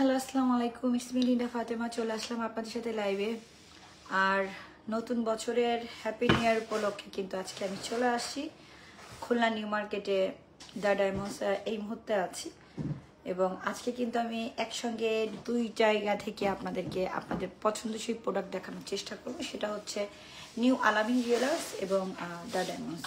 Hello আসসালামু আলাইকুম, ইসমি Linda Fatema চলে আসলাম আপনাদের সাথে লাইভে। আর নতুন বছরের হ্যাপি নিউ ইয়ার উপলক্ষে কিন্তু আজকে আমি চলে আসছি খুলনা নিউ মার্কেটে দ্য ডায়মন্ডস এই মুহূর্তে আছি। এবং আজকে কিন্তু আমি একসঙ্গে দুই জায়গা থেকে আপনাদের পছন্দসই প্রোডাক্ট দেখানোর চেষ্টা করব। সেটা হচ্ছে নিউ আলামিন জুয়েলার্স এবং দ্য ডায়মন্ডস।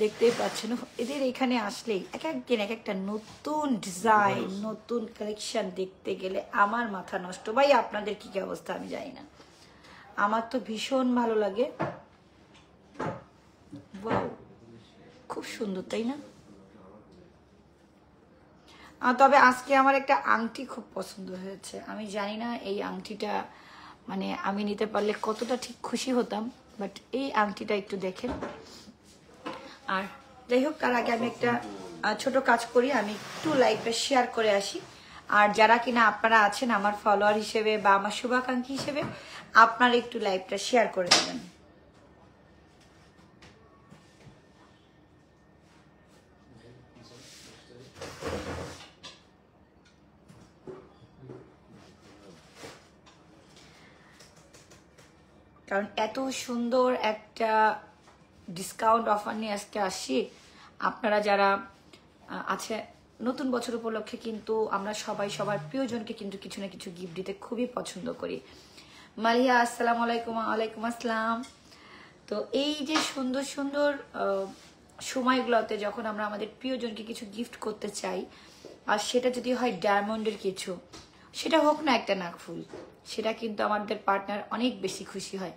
দেখতেই পাচ্ছেন এদের এখানে আসলেই এক একদিন এক একটা নতুন ডিজাইন, নতুন কালেকশন দেখতে গেলে আমার মাথা নষ্ট। ভাই আপনাদের কি অবস্থা আমি জানি না, আমার তো ভীষণ ভালো লাগে। ওয়াও, খুব সুন্দর তাই না? তবে আজকে আমার একটা আংটি খুব পছন্দ হয়েছে। আমি জানি না এই আংটিটা মানে আমি নিতে পারলে কতটা ঠিক খুশি হতাম, বাট এই আংটিটা একটু দেখেন। আর যাই হোক, তার আগে আমি একটা ছোট কাজ করি, আমি একটু লাইভটা শেয়ার করে আসি। আর যারা কিনা আপনারা আছেন আমার ফলোয়ার হিসেবে বা আমার শুভাকাঙ্ক্ষী হিসেবে, আপনারা একটু লাইভটা শেয়ার করে দেবেন। কারণ এত সুন্দর একটা ডিসকাউন্ট অফার নিয়ে আজকে আসছি। আপনারা যারা আছে নতুন বছর উপলক্ষে কিন্তু আমরা সবাই সবার প্রিয়জনকে কিন্তু কিছু না কিছু গিফট দিতে খুবই পছন্দ করি। মালিয়া আসসালামু আলাইকুম। ওয়ালাইকুম আসসালাম। তো এই যে সুন্দর সুন্দর সময়গুলোতে যখন আমরা আমাদের প্রিয়জনকে কিছু গিফট করতে চাই, আর সেটা যদি হয় ডায়মন্ডের কিছু, সেটা হোক না একটা নাকফুল, সেটা কিন্তু আমাদের পার্টনার অনেক বেশি খুশি হয়।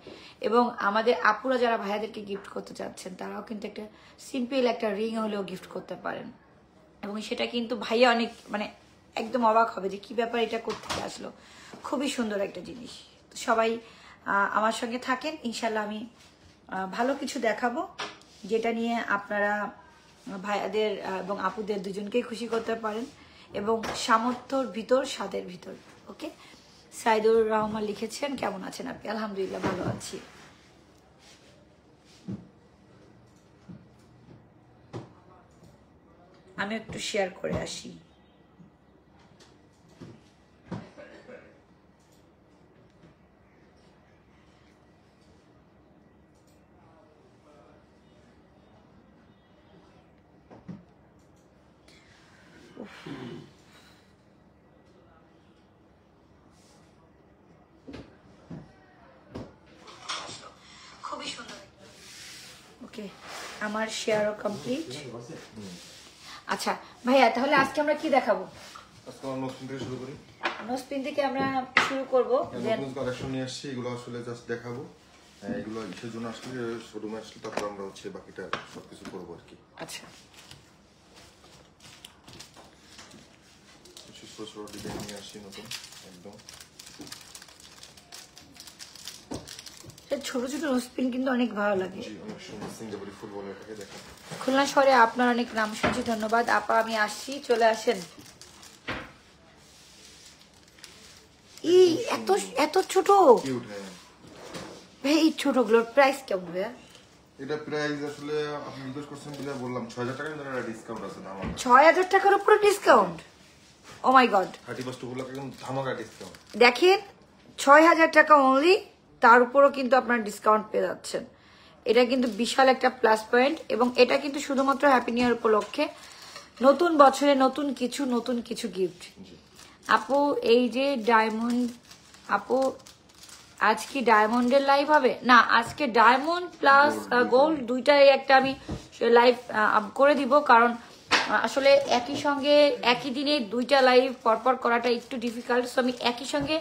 এবং আমাদের আপুরা যারা ভাইয়াদেরকে গিফট করতে চাচ্ছেন তারাও কিন্তু একটা সিম্পল একটা রিং হলেও গিফট করতে পারেন। এবং সেটা কিন্তু ভাইয়া অনেক মানে একদম অবাক হবে যে কি ব্যাপার, এটা কোত্থেকে আসলো। খুবই সুন্দর একটা জিনিস। তো সবাই আমার সঙ্গে থাকেন, ইনশাল্লাহ আমি ভালো কিছু দেখাবো যেটা নিয়ে আপনারা ভাইয়াদের এবং আপুদের দুজনকেই খুশি করতে পারেন এবং সামর্থ্যর ভিতর স্বাদের ভিতর। ওকে, সাইদুর রহমান লিখেছেন কেমন আছেন আপনি? আলহামদুলিল্লাহ ভালো আছি। আমি একটু শেয়ার করে আসি। খুবই সুন্দর। ওকে, আমার শেয়ারও কমপ্লিট। আচ্ছা ভাইয়া, তাহলে আজকে আমরা কি দেখাবো? আজকে আমরা নোসপিন থেকে শুরু করি। নোসপিন থেকে আমরা শুরু করবো। নতুন কালেকশন নিয়ে আসছি, এগুলো আসলে জাস্ট দেখাবো। এগুলো ইসের জন্য আসলে শোরুমে আসলে তারপর আমরা হচ্ছে বাকিটা সবকিছু করবো আর কি। আচ্ছা, ছোট ছোট ডিজাইন নিয়ে আসছি নতুন একদম। ছোট ছোট নোসপিন কিন্তু অনেক ভালো লাগে। অনেক সুন্দর সিঙ্গাপুরি ফুটবল, এটাকে দেখেন। খুলনা শহরে আপনার অনেক নাম শুনছি, ধন্যবাদ আপা। আমি আসছি, চলে আসেন। এই এত এত ছোট কিউট। হ্যাঁ ভাই, এই ছোটগুলোর প্রাইস কেমন ভাইয়া? এটা প্রাইস আসলে আপনি রিকোয়েস্ট করছেন বলে বললাম 6000 টাকা, কিন্তু এটা ডিসকাউন্ট আছে আমার। 6000 টাকার উপরে ডিসকাউন্ট? ও মাই গড, 31 উপলক্ষে একদম ধামাকা ডিসকাউন্ট। দেখেন 6000 টাকা অনলি, তার উপরও কিন্তু আপনার ডিসকাউন্ট পেয়ে যাচ্ছেন। এটা কিন্তু বিশাল একটা প্লাস পয়েন্ট। এবং এটা কিন্তু শুধুমাত্র হ্যাপি নিউ ইয়ার উপলক্ষে, নতুন বছরে নতুন কিছু গিফট। আপু এই যে ডায়মন্ড, আপু আজ কি ডায়মন্ডের লাইভ হবে? না, আজকে ডায়মন্ড প্লাস গোল্ড দুইটাই একটা আমি লাইভ করে দিব। কারণ আসলে একই সঙ্গে একই দিনে দুইটা লাইভ পরপর করাটা একটু ডিফিকাল্ট। সো আমি একই সঙ্গে,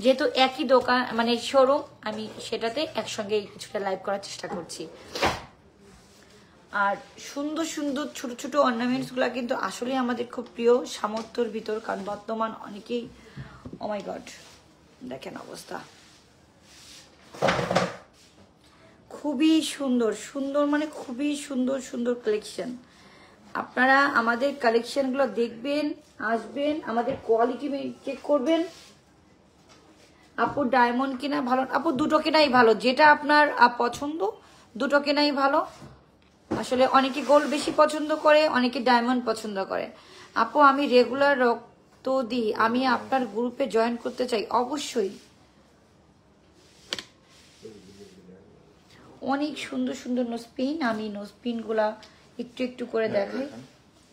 যেহেতু একই দোকান মানে শোরুম, আমি সেটাতে একসঙ্গে কিছুটা লাইভ করার চেষ্টা করছি। আর সুন্দর সুন্দর ছোট ছোট অর্নামেন্টস গুলা কিন্তু আসলে আমাদের খুব প্রিয়, সামর্থ্যের ভিতর। কারণ বর্তমান অনেকেই, ও মাই গড দেখেন অবস্থা, খুবই সুন্দর সুন্দর মানে খুবই সুন্দর সুন্দর কালেকশন। আপনারা আমাদের কালেকশনগুলো দেখবেন, আসবেন, আমাদের কোয়ালিটি চেক করবেন। আপু ডায়মন্ড কিনা ভালো? আপু দুটো কেনাই ভালো, যেটা আপনার পছন্দ দুটো কেনাই ভালো। আসলে অনেকে গোল্ড বেশি পছন্দ করে, অনেকে ডায়মন্ড পছন্দ করে। আপু আমি রেগুলার তো দি আমি আপনার গ্রুপে জয়েন করতে চাই। অবশ্যই, অনেক সুন্দর সুন্দর নোজপিন। আমি নোজপিন গুলা একটু একটু করে দেখাই।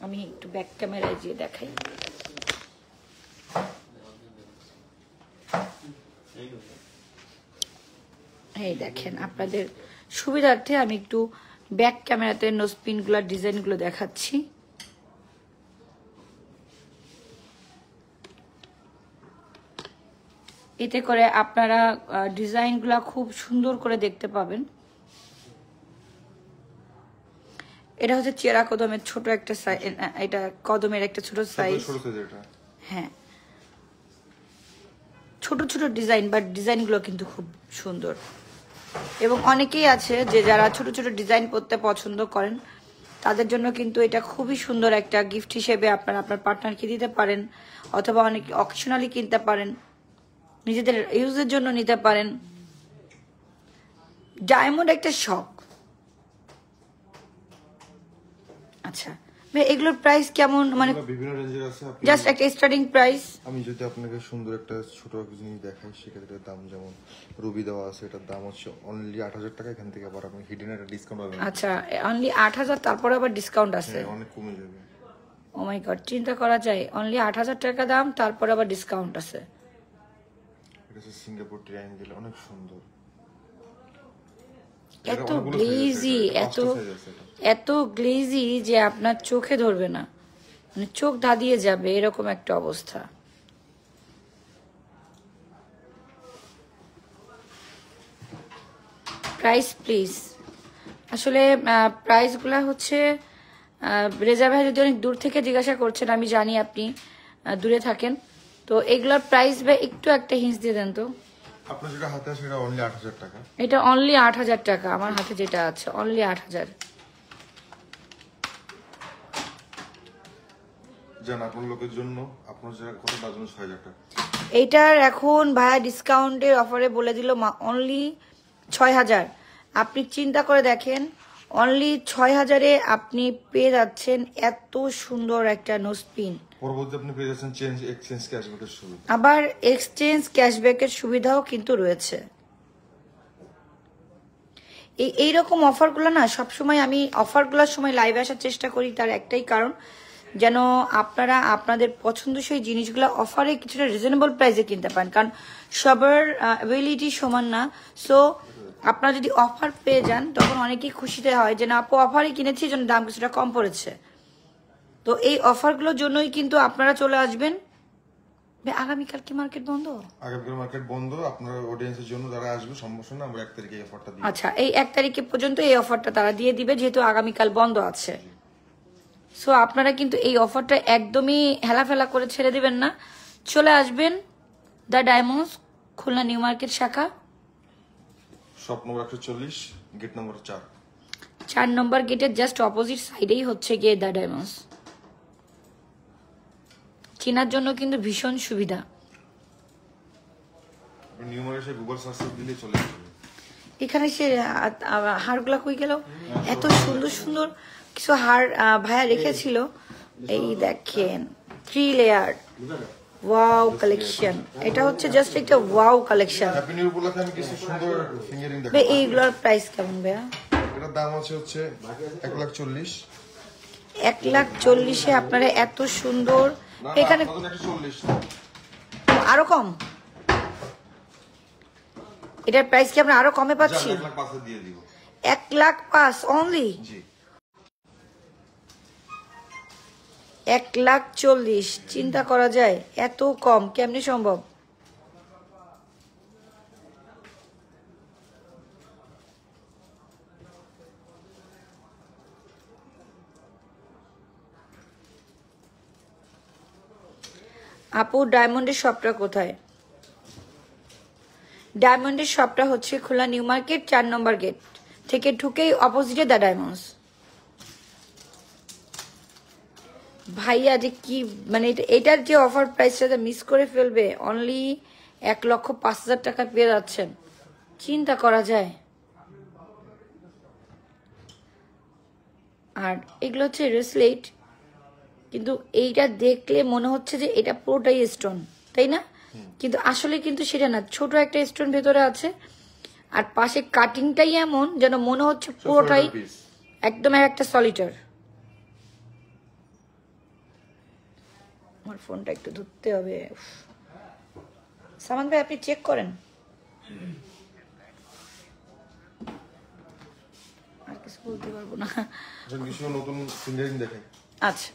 আমি একটু ব্যাক ক্যামেরায় গিয়ে দেখাই। এই দেখেন, আপনাদের সুবিধার্থে আমি একটু ব্যাক ক্যামেরাতে নোজপিন গুলার ডিজাইন গুলো দেখাচ্ছি। এতে করে আপনারা ডিজাইন গুলা খুব সুন্দর করে দেখতে পাবেন। এটা হচ্ছে চেরা কদমের ছোট একটা সাইজ, এটা কদমের একটা ছোট সাইজ। হ্যাঁ, ছোট ছোট ডিজাইন, বাট ডিজাইন গুলো কিন্তু খুব সুন্দর। এবং অনেকেই আছে যে যারা ছোট ছোট ডিজাইন করতে পছন্দ করেন, তাদের জন্য কিন্তু এটা খুবই সুন্দর একটা গিফট হিসেবে আপনারা আপনার পার্টনারকে দিতে পারেন, অথবা অনেক অকেশনালি কিনতে পারেন, নিজেদের ইউজের জন্য নিতে পারেন। ডায়মন্ড একটা শখ। আচ্ছা ভাই, এগুলোর প্রাইস কেমন? মানে বিভিন্ন রেঞ্জের আছে। জাস্ট একটা স্টার্টিং প্রাইস। আমি যদি আপনাকে সুন্দর একটা ছোট জিনিস দেখাই, সেক্ষেত্রে দাম যেমন রুবি দেওয়া আছে, এটার দাম হচ্ছে অনলি 8,000 টাকা। এখান থেকে আবার আপনি হিডেন একটা ডিসকাউন্ট পাবেন। আচ্ছা, অনলি 8,000, তারপরে আবার ডিসকাউন্ট আছে। অনেক কমে যাবে। ও মাই গড, চিন্তা করা যায়। অনলি 8,000 টাকা দাম, তারপরে আবার ডিসকাউন্ট আছে। এটা হচ্ছে সিঙ্গাপুর ট্রায়াঙ্গেল, অনেক সুন্দর। এত গ্লেজি, এত গ্লেজি যে আপনার চোখে ধরবে না, মানে চোখ ধাঁধিয়ে যাবে এরকম একটা অবস্থা। Price please. আসলে প্রাইসগুলা হচ্ছে রেজা ভাই যদি অনেক দূর থেকে জিজ্ঞাসা করছেন, আমি জানি আপনি দূরে থাকেন, তো এগুলার প্রাইস ভাই একটু একটা হিন্স দিয়ে দেন তো। আপনার যেটা হাতে আছে সেটা অনলি 8,000 টাকা। এটা অনলি 8,000 টাকা। আমার হাতে যেটা আছে অনলি 8,000। জান আপনার লোকের জন্য, আপনার যারা কত তার জন্য 6,000 টাকা। এইটার এখন ভাইয়া ডিসকাউন্টের অফারে বলে দিল অনলি 6,000। আপনি চিন্তা করে দেখেন, অনলি 6,000-এ আপনি পেয়ে যাচ্ছেন এত সুন্দর একটা নোজপিন। পরবর্তী আপনি পেয়ে যাচ্ছেন এক্সচেঞ্জ ক্যাশব্যাকের সুবিধা। আবার এক্সচেঞ্জ ক্যাশব্যাকের সুবিধাও কিন্তু রয়েছে। এইরকম অফারগুলো না সবসময়, আমি অফারগুলোর সময় লাইভে আসার চেষ্টা করি, তার একটাই কারণ যেন আপনারা আপনাদের পছন্দসই জিনিসগুলো অফারে কিছুটা রিজনেবল প্রাইসে কিনতে পারেন, কারণ সবার অ্যাবিলিটি সমান না। সো আপনারা যদি অফার পেয়ে যান, তখন অনেকেই খুশিতে হয় যে না আপু অফারে কিনেছি, জন্য দাম কিছুটা কম পড়েছে। তো এই অফারগুলোর জন্যই কিন্তু আপনারা চলে আসবেন। আগামীকাল কি মার্কেট বন্ধ? আগামীকাল মার্কেট বন্ধ। আপনার অডিয়েন্সের জন্য যারা আসবে সমস্যা না, আমরা 1 তারিখে এই অফারটা দিই। আচ্ছা, এই 1 তারিখে পর্যন্ত এই অফারটা তারা দিয়ে দিবে, যেহেতু আগামীকাল বন্ধ আছে। সো আপনারা কিন্তু এই অফারটা একদমই হেলাফেলা করে ছেড়ে দিবেন না, চলে আসবেন the diamonds, Khulna new market শাখা, শপ নম্বর 140, গেট নম্বর 4। 4 নম্বর গেটের জাস্ট অপোজিট সাইডেই হচ্ছে গিয়ে দ্য ডায়মন্ডস। চেনার জন্য কিন্তু ভীষণ সুবিধা। নিউ মার্কেটে গুগল সার্চ দিলে চলে আসবে। এখানে সে হারগুলা কই গেল? এত সুন্দর সুন্দর কিছু হার ভাইয়া রেখেছিল। এই দেখেন 3 লেয়ার ওয়াও কালেকশন। এটা হচ্ছে জাস্ট একটা ওয়াও কালেকশন। হ্যাপি নিউ উপলক্ষে আমি কিছু সুন্দর ফিঙ্গারিং দেখাবো। ভাই এইগুলোর প্রাইস কেমন ভাইয়া? এটার দাম হচ্ছে 1,40,000। 1,40,000-এ আপনারা এত সুন্দর, এখানে 140 আরো কম। এটার প্রাইস কি আমরা আরো কমে পাচ্ছি? 1,05,000 দিয়ে দিব। 1,05,000 অনলি? জি। 1,40,000, চিন্তা করা যায় এত কম কেমনে সম্ভব? আপু ডায়মন্ডের শপটা কোথায়? ডায়মন্ডের শপটা হচ্ছে খোলা নিউ মার্কেট 4 নম্বর গেট থেকে ঢুকেই অপোজিটে দ্য ডায়মন্ডস। ভাইয়া যে কি মানে এটার যে অফার প্রাইসটা মিস করে ফেলবে, অনলি 1,05,000 টাকা পেয়ে যাচ্ছেন, চিন্তা করা যায়। আর এগুলো হচ্ছে রেসলেট, কিন্তু এইটা দেখলে মনে হচ্ছে যে এটা পুরোটাই স্টোন, তাই না? কিন্তু আসলে কিন্তু সেটা না, ছোট একটা স্টোন ভেতরে আছে আর পাশে কাটিংটাই এমন যেন মনে হচ্ছে পুরোটাই piece। একদম একটা সলিটার। আমার ফোনটা একটু ধরতে হবে। উফ। সামান ভাই আপনি চেক করেন। আর কিছু বলতে পারবো না। কিছু নতুন ফিঙ্গারিং দেখাই। আচ্ছা,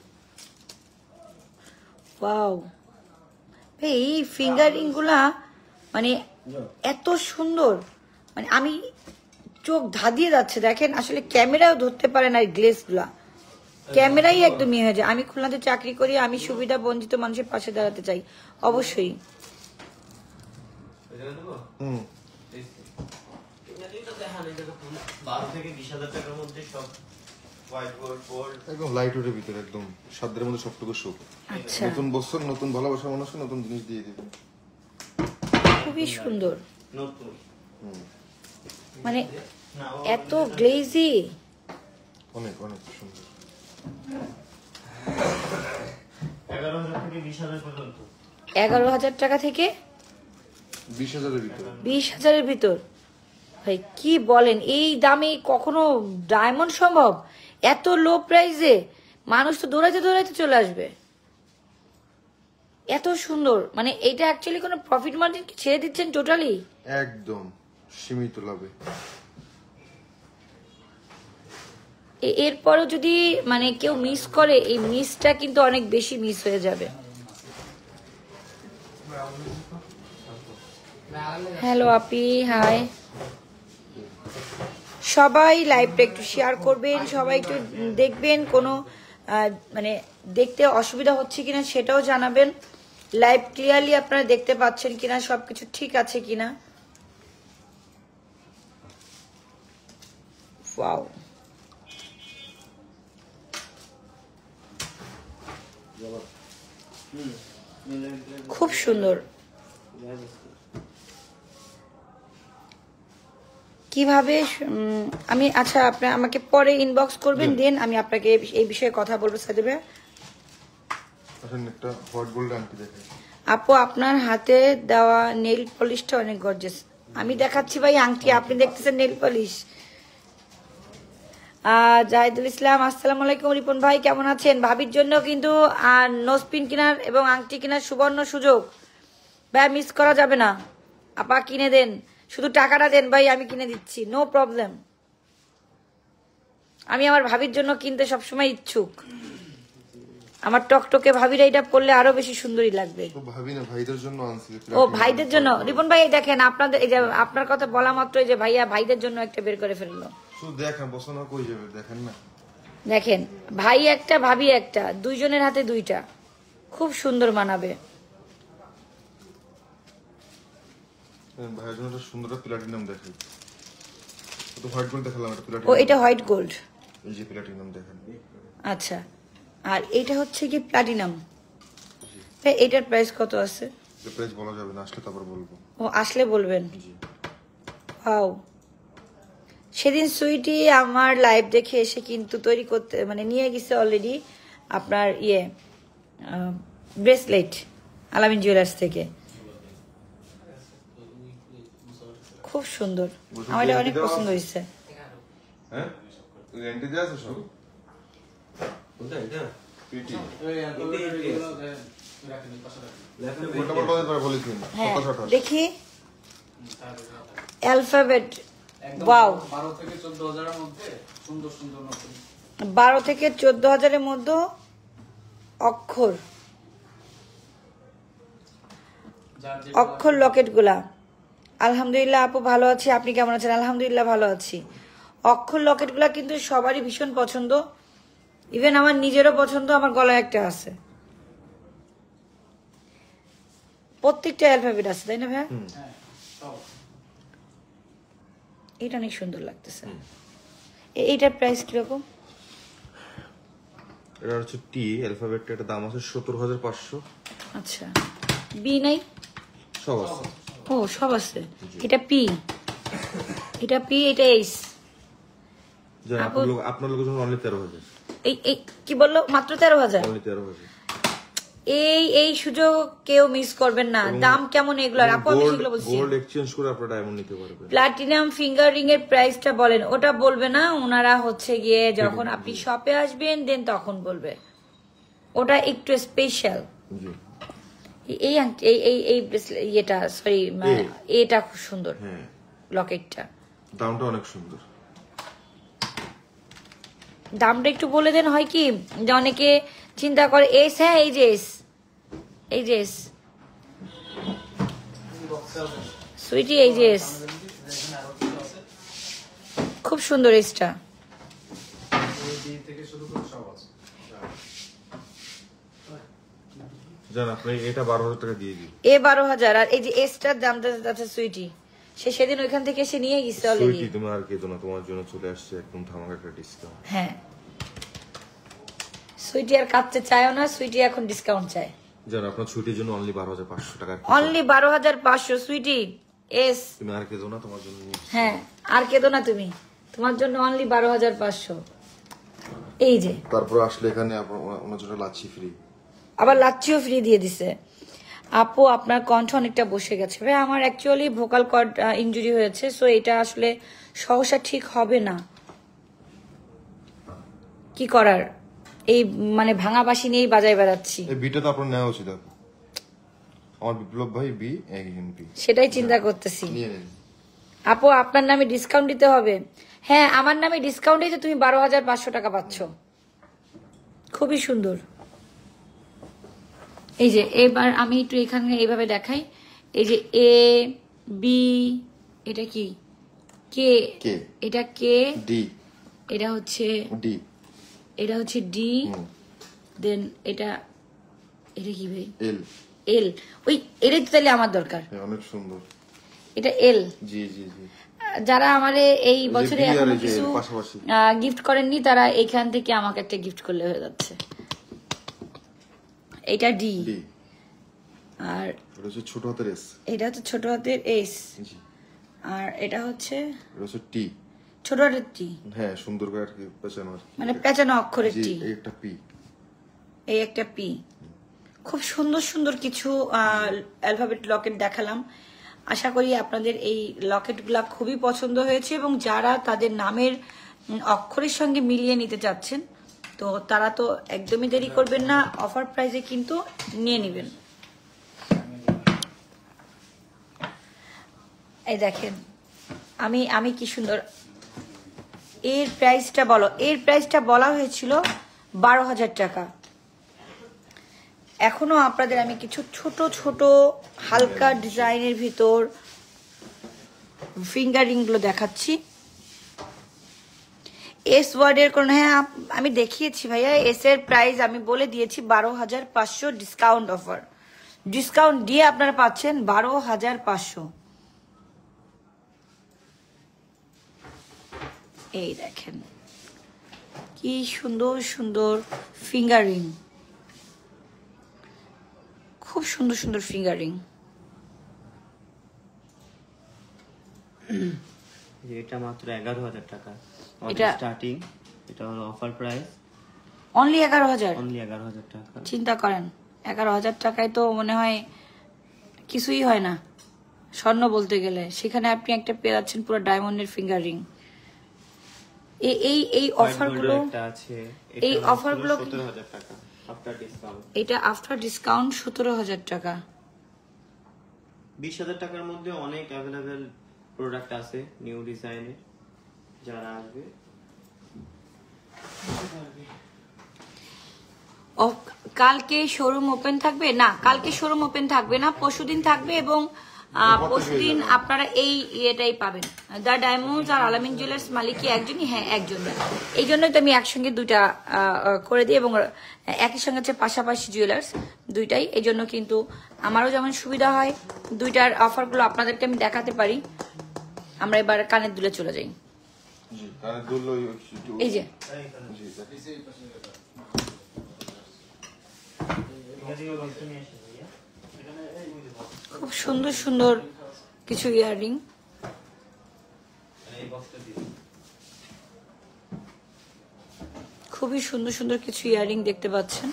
ওয়াও, এই ফিঙ্গারিং গুলা মানে এত সুন্দর, মানে আমি চোখ ধাঁধিয়ে যাচ্ছে। দেখেন আসলে ক্যামেরাও ধরতে পারে না, গ্লেস গুলা ক্যামেরাই একদম ইয়ে হয়ে যায়। আমি খুলনাতে চাকরি করি, আমি সুবিধা বঞ্চিত মানুষের পাশে দাঁড়াতে চাই অবশ্যই। হুম, 12 থেকে 20,000 টাকার মধ্যে সব হোয়াইট গোল্ড একদম লাইট ওয়েটের ভিতরে, একদম সাধ্যের মধ্যে সবটুকু সুখ। আচ্ছা, নতুন বছর নতুন ভালোবাসা মানুষকে নতুন জিনিস দিয়ে দিবে। খুবই সুন্দর, নতুন মানে এত গ্লেজি। অনেক অনেক সুন্দর। 11,000 থেকে 20,000 পর্যন্ত। 11,000 টাকা থেকে 20,000-এর ভিতরে। 20,000-এর ভিতর। ভাই কি বলেন, এই দামে কখনো ডায়মন্ড সম্ভব? এত লো প্রাইসে মানুষ তো দৌড়াইতে দৌড়াইতে চলে আসবে। এত সুন্দর, মানে এটা অ্যাকচুয়ালি কোনো প্রফিট মার্জিন কি ছেড়ে দিচ্ছেন টোটালি? একদম সীমিত লাভে। এরপরও যদি মানে কেউ মিস করে, এই মিসটা কিন্তু অনেক বেশি মিস হয়ে যাবে। হ্যালো আপি, হাই। সবাই লাইভটা একটু শেয়ার করবেন, সবাই একটু দেখবেন, কোনো মানে দেখতে অসুবিধা হচ্ছে কিনা সেটাও জানাবেন। লাইভ ক্লিয়ারলি আপনারা দেখতে পাচ্ছেন কিনা, সবকিছু ঠিক আছে কিনা। ওয়াও, খুব সুন্দর। কিভাবে আমি, আচ্ছা আপনি আমাকে পরে ইনবক্স করবেন, দেন আমি আপনাকে এই বিষয়ে কথা বলবো। সাইদুল ভাই, আসলে একটা হোয়াইট গোল্ড আংটি দেখাই। আপু আপনার হাতে দেওয়া নেল পলিশটা অনেক গর্জিয়াস। আমি দেখাচ্ছি ভাই আংটি, আপনি দেখতেছেন নেল পলিশ। জাহিদুল ইসলাম, আসসালামু আলাইকুম। রিপন ভাই কেমন আছেন? ভাবির জন্য কিন্তু নোজপিন কেনার এবং আংটি কেনার সুবর্ণ সুযোগ ভাই, মিস করা যাবে না। আপা কিনে দেন, শুধু টাকাটা দেন ভাই, আমি কিনে দিচ্ছি, নো প্রবলেম। আমি আমার ভাবির জন্য কিনতে সবসময় ইচ্ছুক। আমার টকটকে ভাবিরা এটা পরলে আরো বেশি সুন্দরী লাগবে। তো ভাবি না, ভাইদের জন্য আনছি। ও ভাইদের জন্য? রিপন ভাই দেখেন, আপনাদের এই যে আপনার কথা বলা মাত্র যে ভাইয়া ভাইদের জন্য একটা বের করে ফেললো। শুধু দেখেন, বসনা কই যাবে, দেখেন না। দেখেন, ভাই একটা ভাবি একটা, দুইজনের হাতে দুইটা, খুব সুন্দর মানাবে। ভাইয়ের জন্য একটা সুন্দর প্লাটিনাম দেখাই। তো হোয়াইট গোল্ড দেখালাম, একটা ও প্লাটিনাম। এটা হোয়াইট গোল্ড, এই যে প্লাটিনাম দেখেন। আচ্ছা। আর এটা হচ্ছে কি প্লাটিনাম। এটার প্রাইস কত আছে? যে প্রাইস বলা যাবে না, আসলে তারপর বলবো। ও আসলে বলবেন। জি। ওয়াও, সেদিন সুইটি আমার লাইভ দেখে এসে কিন্তু তৈরি করতে মানে নিয়ে গেছে অলরেডি আপনার ব্রেসলেট আলামিন জুয়েলার্স থেকে। খুব সুন্দর, আমার এটা অনেক পছন্দ হয়েছে। হ্যাঁ, গ্যারান্টি দেওয়া আছে সব। কোনটা এটা? পিটি ল্যাপটপ ওটা বলতে পারে বলেছি না। হ্যাঁ 27-28 দেখি, অ্যালফাবেট। ওয়াও, 12 থেকে 14,000-এর মধ্যে সুন্দর সুন্দর নতুন 12 থেকে 14,000-এর মধ্যে অক্ষর যার যে অক্ষর লকেট গুলা। আলহামদুলিল্লাহ আপু ভালো আছি, আপনি কেমন আছেন? আলহামদুলিল্লাহ ভালো আছি। অক্ষর লকেট গুলা কিন্তু সবারই ভীষণ পছন্দ, ইভেন আমার নিজেরও পছন্দ। আমার গলায় একটা আছে, প্রত্যেকটা অ্যালফাবেট আছে, তাই না ভাইয়া? হ্যাঁ সব এটা অনেক সুন্দর লাগতেছে। এইটার প্রাইস কিরকম? এটা হচ্ছে টি অ্যালফাবেটটা, এটা দাম আছে 17,500। আচ্ছা, বি নাই? সব আছে। ও সব আছে। এটা পি, এটা পি, এটা এইচ। আপনার লোকের জন্য অনলি 13,000। এই কি বললো মাত্র 13,000? অনলি 13,000। এই সুযোগ কেউ মিস করবেন না। দাম কেমন এগুলোর আপু? আমি সেগুলো বলছি। গোল্ড এক্সচেঞ্জ করে আপনারা ডায়মন্ড নিতে পারবেন। প্লাটিনাম ফিঙ্গার রিং এর প্রাইসটা বলেন। ওটা বলবে না, ওনারা হচ্ছে গিয়ে যখন আপনি শপে আসবেন দেন তখন বলবে। ওটা একটু স্পেশাল। জি এই এই ইয়েটা সরি এটা খুব সুন্দর। হ্যাঁ, লকেটটা দামটা অনেক সুন্দর। দামটা একটু বলে দেন। হয় কি যে অনেকে চিন্তা করে এস, হ্যাঁ এই যে এস, এই যে এস সুইটি, এই যে এস খুব সুন্দর। এসটা থেকে শুরু করে সব আছে। জান আপনি এটা 12,000 টাকা দিয়ে দিন। 12,000। আর এই যে এসটার দামটা আছে সুইটি, সেদিন ওইখান থেকে এসে নিয়ে গেছে অলরেডি। সুইটি তুমি আর কেঁদো না, তোমার জন্য চলে আসছে একদম ধামাকা একটা ডিসকাউন্ট। হ্যাঁ, সুইটি আর কাটতে চায়ও না, সুইটি এখন ডিসকাউন্ট চায়। জান আপনার ছুটির জন্য অনলি 12,500 টাকা। অনলি 12,500 সুইটি এস। তুমি আর কেঁদো না, তোমার জন্য নিয়ে হ্যাঁ, আর কেঁদো না তুমি, তোমার জন্য অনলি 12,500। এই যে তারপর আসলে এখানে ওনার জন্য লাচ্ছি ফ্রি, আবার লাচ্ছিও ফ্রি দিয়ে দিছে। আপু আপনার কণ্ঠ অনেকটা বসে গেছে। ভাই আমার অ্যাকচুয়ালি ভোকাল কর্ড ইনজুরি হয়েছে, সো এটা আসলে সহসা ঠিক হবে না। কি করার, এই মানে ভাঙা বাঁশি নিয়েই বাজায় বেড়াচ্ছি। এই বিটা তো আপনার নেওয়া উচিত। আমার বিপ্লব ভাই বি একজন বি, সেটাই চিন্তা করতেছি। নিয়ে নিন। আপু আপনার নামে ডিসকাউন্ট দিতে হবে। হ্যাঁ, আমার নামে ডিসকাউন্ট দিতে তুমি 12,500 টাকা পাচ্ছ। খুবই সুন্দর। এই যে এবার আমি একটু এখানে এইভাবে দেখাই। এই যে এ বি, এটা কি কে, এটা কে, ডি, এটা হচ্ছে ডি, এটা হচ্ছে ডি, দেন এটা কি ভাই? এল, এল। ওই এটাই তো তাহলে আমার দরকার। অনেক সুন্দর। এটা এল। জি জি জি। যারা আমারে এই বছরে বি আর এখনো এই যে কিছু পাশাপাশি গিফট করেননি, তারা এখান থেকে আমাকে একটা গিফট করলে হয়ে যাচ্ছে। এটা ডি, ডি, আর এটা হচ্ছে ছোট হাতের এস, এটা হচ্ছে ছোট হাতের এস, জি, আর এটা হচ্ছে এটা হচ্ছে টি। ছোট হাতের টি, হ্যাঁ সুন্দর করে আর কি পেছানো আর কি। মানে পেঁচানো অক্ষরের জি, টি। এই একটা পি, এই একটা পি। খুব সুন্দর সুন্দর কিছু অ্যালফাবেট লকেট দেখালাম। আশা করি আপনাদের এই লকেটগুলা খুবই পছন্দ হয়েছে, এবং যারা তাদের নামের অক্ষরের সঙ্গে মিলিয়ে নিতে চাচ্ছেন তো তারা তো একদমই দেরি করবেন না, অফার প্রাইসে কিন্তু নিয়ে নেবেন। এই দেখেন আমি কি সুন্দর। এর প্রাইসটা বলো, এর প্রাইসটা বলা হয়েছিল 12,000 টাকা। এখনো আপনাদের আমি কিছু ছোট ছোট হালকা ডিজাইনের ভিতর ফিঙ্গারিং গুলো দেখাচ্ছি। এস ওয়ার্ডের কোন, হ্যাঁ আমি দেখিয়েছি ভাইয়া। এস এর প্রাইস আমি বলে দিয়েছি 12,500 ডিসকাউন্ট অফার। ডিসকাউন্ট দিয়ে আপনারা পাচ্ছেন 12,500। এই দেখেন কি সুন্দর সুন্দর ফিঙ্গারিং, খুব সুন্দর সুন্দর ফিঙ্গারিং। এটা মাত্র 11,000 টাকা এটা স্টার্টিং। এটা হলো অফার প্রাইস, অনলি 11,000। অনলি 11,000 টাকা। চিন্তা করেন 11,000 টাকায় তো মনে হয় কিছুই হয় না স্বর্ণ বলতে গেলে, সেখানে আপনি একটা পেয়ে যাচ্ছেন পুরো ডায়মন্ডের ফিঙ্গার রিং। এই অফারগুলো, এই অফারগুলো 17,000 টাকা আফটার ডিসকাউন্ট। এটা আফটার ডিসকাউন্ট 17,000 টাকা। 20,000 টাকার মধ্যে অনেক অ্যাভেলেবেল প্রোডাক্ট আছে নিউ ডিজাইনের, যারা আসবে। কালকে শোরুম ওপেন থাকবে না? কালকে শোরুম ওপেন থাকবে না, পরশুদিন থাকবে, এবং পরশুদিন আপনারা এই ইয়েটাই পাবেন। দ্য ডায়মন্ডস আর আলামিন জুয়েলার্স মালিকই একজনই, হ্যাঁ একজন। এই জন্যই তো আমি একসঙ্গে দুইটা করে দিই, এবং একই সঙ্গে হচ্ছে পাশাপাশি জুয়েলার্স দুইটাই। এই জন্য কিন্তু আমারও যেমন সুবিধা হয়, দুইটার অফারগুলো আপনাদেরকে আমি দেখাতে পারি। আমরা এবার কানের দুলে চলে যাই। এই যে খুব সুন্দর সুন্দর কিছু ইয়াররিং, খুবই সুন্দর সুন্দর কিছু ইয়ারিং দেখতে পাচ্ছেন।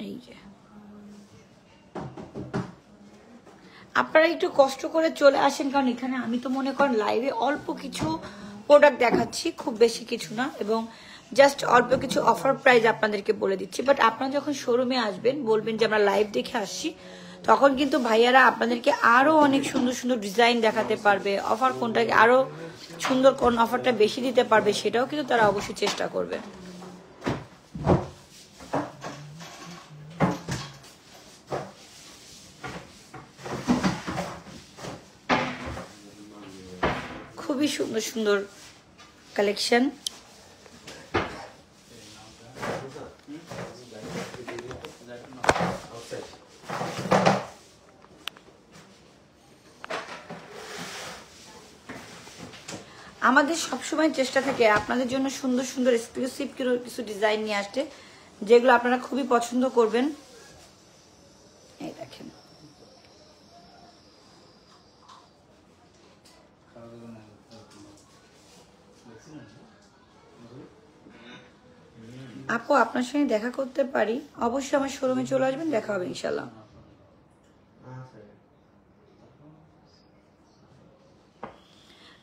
এই যে আপনারা একটু কষ্ট করে চলে আসেন, কারণ এখানে আমি তো মনে করেন লাইভে অল্প কিছু প্রোডাক্ট দেখাচ্ছি, খুব বেশি কিছু না, এবং জাস্ট অল্প কিছু অফার প্রাইস আপনাদেরকে বলে দিচ্ছি। বাট আপনারা যখন শোরুমে আসবেন বলবেন যে আমরা লাইভ দেখে আসছি, তখন কিন্তু ভাইয়ারা আপনাদেরকে আরো অনেক সুন্দর সুন্দর ডিজাইন দেখাতে পারবে, অফার কোনটাকে আরো সুন্দর কোন অফারটা বেশি দিতে পারবে সেটাও কিন্তু তারা অবশ্যই চেষ্টা করবে। খুবই সুন্দর সুন্দর কালেকশন। আমাদের সবসময় চেষ্টা থাকে আপনাদের জন্য সুন্দর সুন্দর এক্সক্লুসিভ কিছু ডিজাইন নিয়ে আসতে, যেগুলো আপনারা খুবই পছন্দ করবেন। এই দেখেন, আপু আপনার সঙ্গে দেখা করতে পারি? অবশ্যই আমার শোরুমে চলে আসবেন, দেখা হবে ইনশাল্লাহ।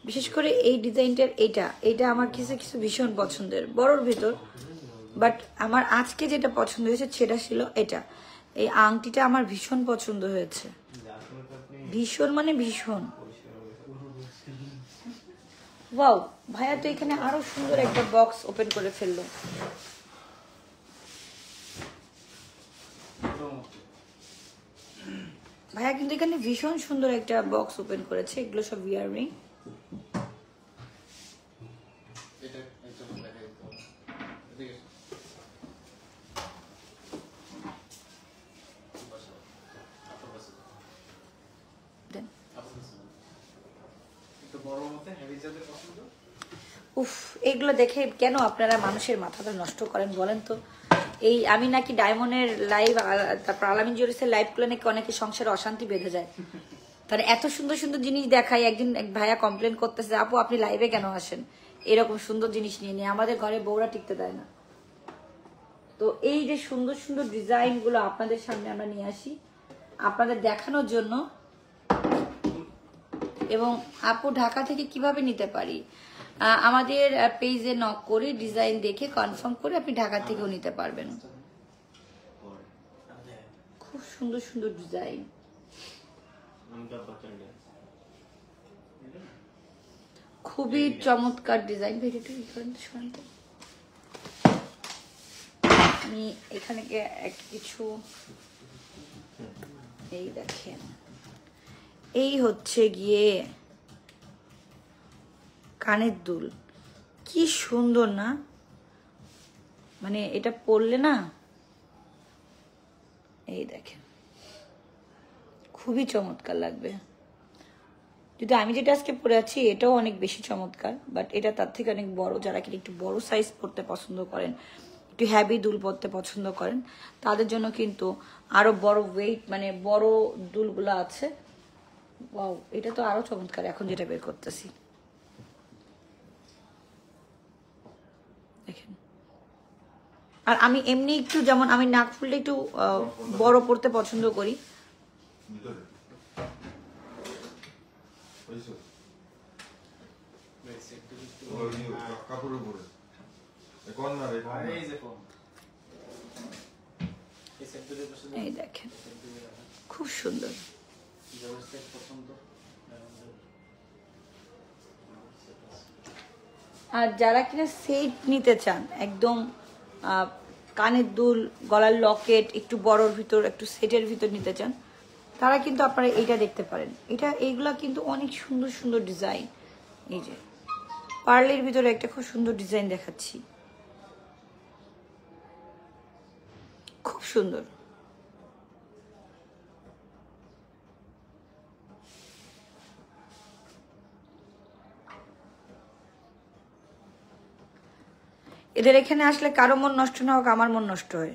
বিশেষ করে এই ডিজাইনটার এটা আমার কিছু কিছু ভীষণ পছন্দের, বড়র ভিতর। বাট আমার আজকে যেটা পছন্দ হয়েছে সেটা ছিল এটা, এই আংটিটা আমার ভীষণ পছন্দ হয়েছে, ভীষণ মানে ভীষণ। ওয়াও, ভাইয়া তো এখানে আরো সুন্দর একটা বক্স ওপেন করে ফেললো। ভাইয়া কিন্তু এখানে ভীষণ সুন্দর একটা বক্স ওপেন করেছে, এগুলো সব ইয়াররিং। উফ, এগুলো দেখে কেন আপনারা মানুষের মাথাটা নষ্ট করেন বলেন তো? এই আমি নাকি ডায়মন্ডের লাইভ, তারপর আলামিন জুয়েলার্সের লাইভ গুলো নাকি অনেকে সংসারে অশান্তি বেঁধে যায়। তাহলে এত সুন্দর সুন্দর জিনিস দেখাই, একদিন এক ভাইয়া কমপ্লেন করতেছে, আপু আপনি লাইভে কেন আসেন এরকম সুন্দর জিনিস নিয়ে নিয়ে, আমাদের ঘরে বউরা টিকতে দেয় না। তো এই যে সুন্দর সুন্দর ডিজাইন গুলো আপনাদের সামনে আমরা নিয়ে আসি আপনাদের দেখানোর জন্য। এবং আপু ঢাকা থেকে কিভাবে নিতে পারি? আমাদের পেজে নক করে ডিজাইন দেখে কনফার্ম করে আপনি ঢাকা থেকেও নিতে পারবেন। খুব সুন্দর সুন্দর ডিজাইন, খুবই চমৎকার ডিজাইন। আমি এখানে কিছু এই দেখেন, এই হচ্ছে গিয়ে কানের দুল, কি সুন্দর না? মানে এটা পরলে না, এই দেখেন খুবই চমৎকার লাগবে। যদি আমি যেটা আজকে পরে আছি এটাও অনেক বেশি চমৎকার, বাট এটা তার থেকে অনেক বড়। যারা কি একটু বড় সাইজ পরতে পছন্দ করেন, একটু হ্যাভি দুল পরতে পছন্দ করেন, তাদের জন্য কিন্তু আরো বড় ওয়েট মানে বড় দুলগুলো আছে। ওয়াও, এটা তো আরো চমৎকার এখন যেটা বের করতেছি। দেখেন, আর আমি এমনি একটু যেমন আমি নাক ফুলটা একটু বড় পরতে পছন্দ করি। এই দেখেন খুব সুন্দর। আর যারা কিনা সেট নিতে চান, একদম কানের দুল, গলার লকেট একটু বড়র ভিতর, একটু সেটের ভিতর নিতে চান, তারা কিন্তু আপনারা এইটা দেখতে পারেন। এইগুলা কিন্তু অনেক সুন্দর সুন্দর ডিজাইন। এই যে পার্লের ভিতরে একটা খুব সুন্দর ডিজাইন দেখাচ্ছি, খুব সুন্দর। এদের এখানে আসলে কারো মন নষ্ট না হোক, আমার মন নষ্ট হয়,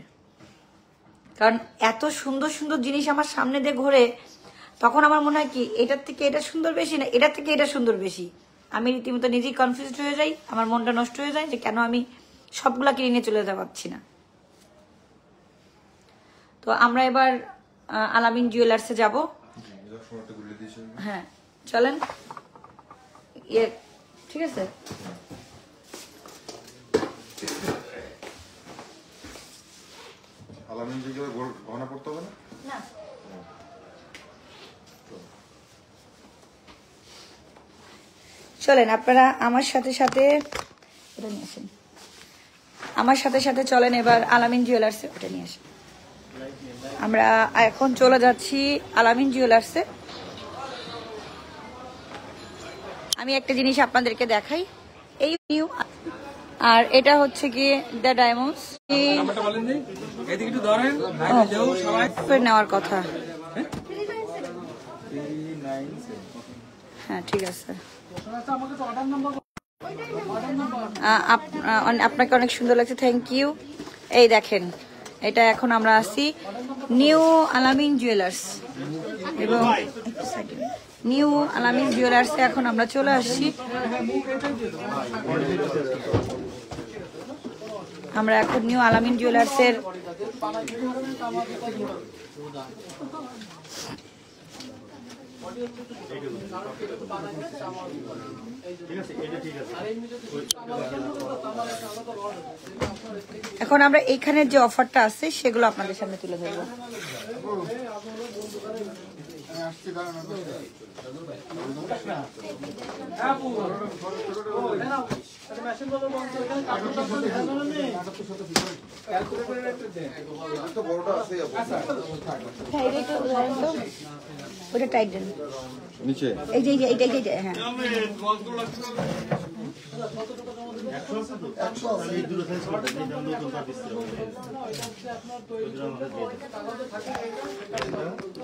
কারণ এত সুন্দর সুন্দর জিনিস আমার সামনে দিয়ে ঘুরে তখন আমার মনে হয় কি এটার থেকে এটা সুন্দর বেশি না এটার থেকে এটা সুন্দর বেশি। আমি রীতিমতো নিজেই কনফিউজড হয়ে যাই, আমার মনটা নষ্ট হয়ে যায় যে কেন আমি সবগুলা কিনে নিয়ে চলে যেতে পারছি না। তো আমরা এবার আলামিন জুয়েলার্সে যাব। হ্যাঁ চলেন, ঠিক আছে। আলামিন জুয়েলার্সে গহনা পড়তে হবে না? না চলেন আপনারা আমার সাথে সাথে এটা নিয়ে আসেন, আমার সাথে সাথে চলেন এবার আলামিন জুয়েলার্সে, ওটা নিয়ে আসেন। আমরা এখন চলে যাচ্ছি আলামিন জুয়েলার্সে। আমি একটা জিনিস আপনাদেরকে দেখাই, এই নিউ, আর এটা হচ্ছে কি দ্য ডায়মন্ডস নেওয়ার কথা। হ্যাঁ ঠিক আছে, আপনাকে অনেক সুন্দর লাগছে, থ্যাংক ইউ। এই দেখেন এটা এখন আমরা আছি নিউ আলামিন জুয়েলার্স, এবং নিউ আলামিন জুয়েলার্সে এখন আমরা চলে আসছি। আমরা এখন নিউ আলামিন জুয়েলার্সের এখন আমরা এইখানের যে অফারটা আছে সেগুলো আপনাদের সামনে তুলে ধরবো। ওটা টাইট দেন নিচে, এই যে এইটা হ্যাঁ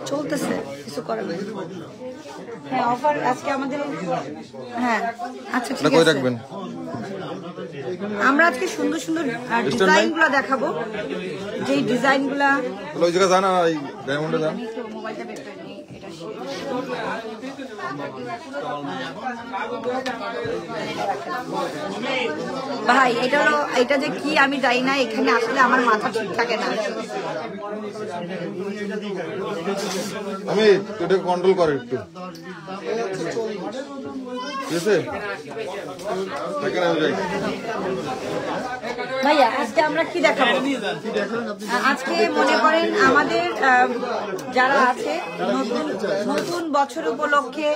চলতেছে, কিছু করার নেই। হ্যাঁ অফার আজকে আমাদের, হ্যাঁ আচ্ছা ঠিক আছে। আমরা আজকে সুন্দর সুন্দর ডিজাইন গুলা দেখাবো, যেই ডিজাইন গুলা ওই জায়গা জানা এই ডায়মন্ডে জানা। মোবাইলটা বের করে নিই, এটা ভাই এটা হলো, এটা যে কি আমি জানি না, এখানে আসলে আমার মাথা ঠিক থাকে না। আমি এটা কন্ট্রোল করে একটু, ঠিক আছে? ভাইয়া আজকে আমরা কি দেখাবো? আজকে মনে করেন আমাদের যারা আছে নতুন বছর উপলক্ষে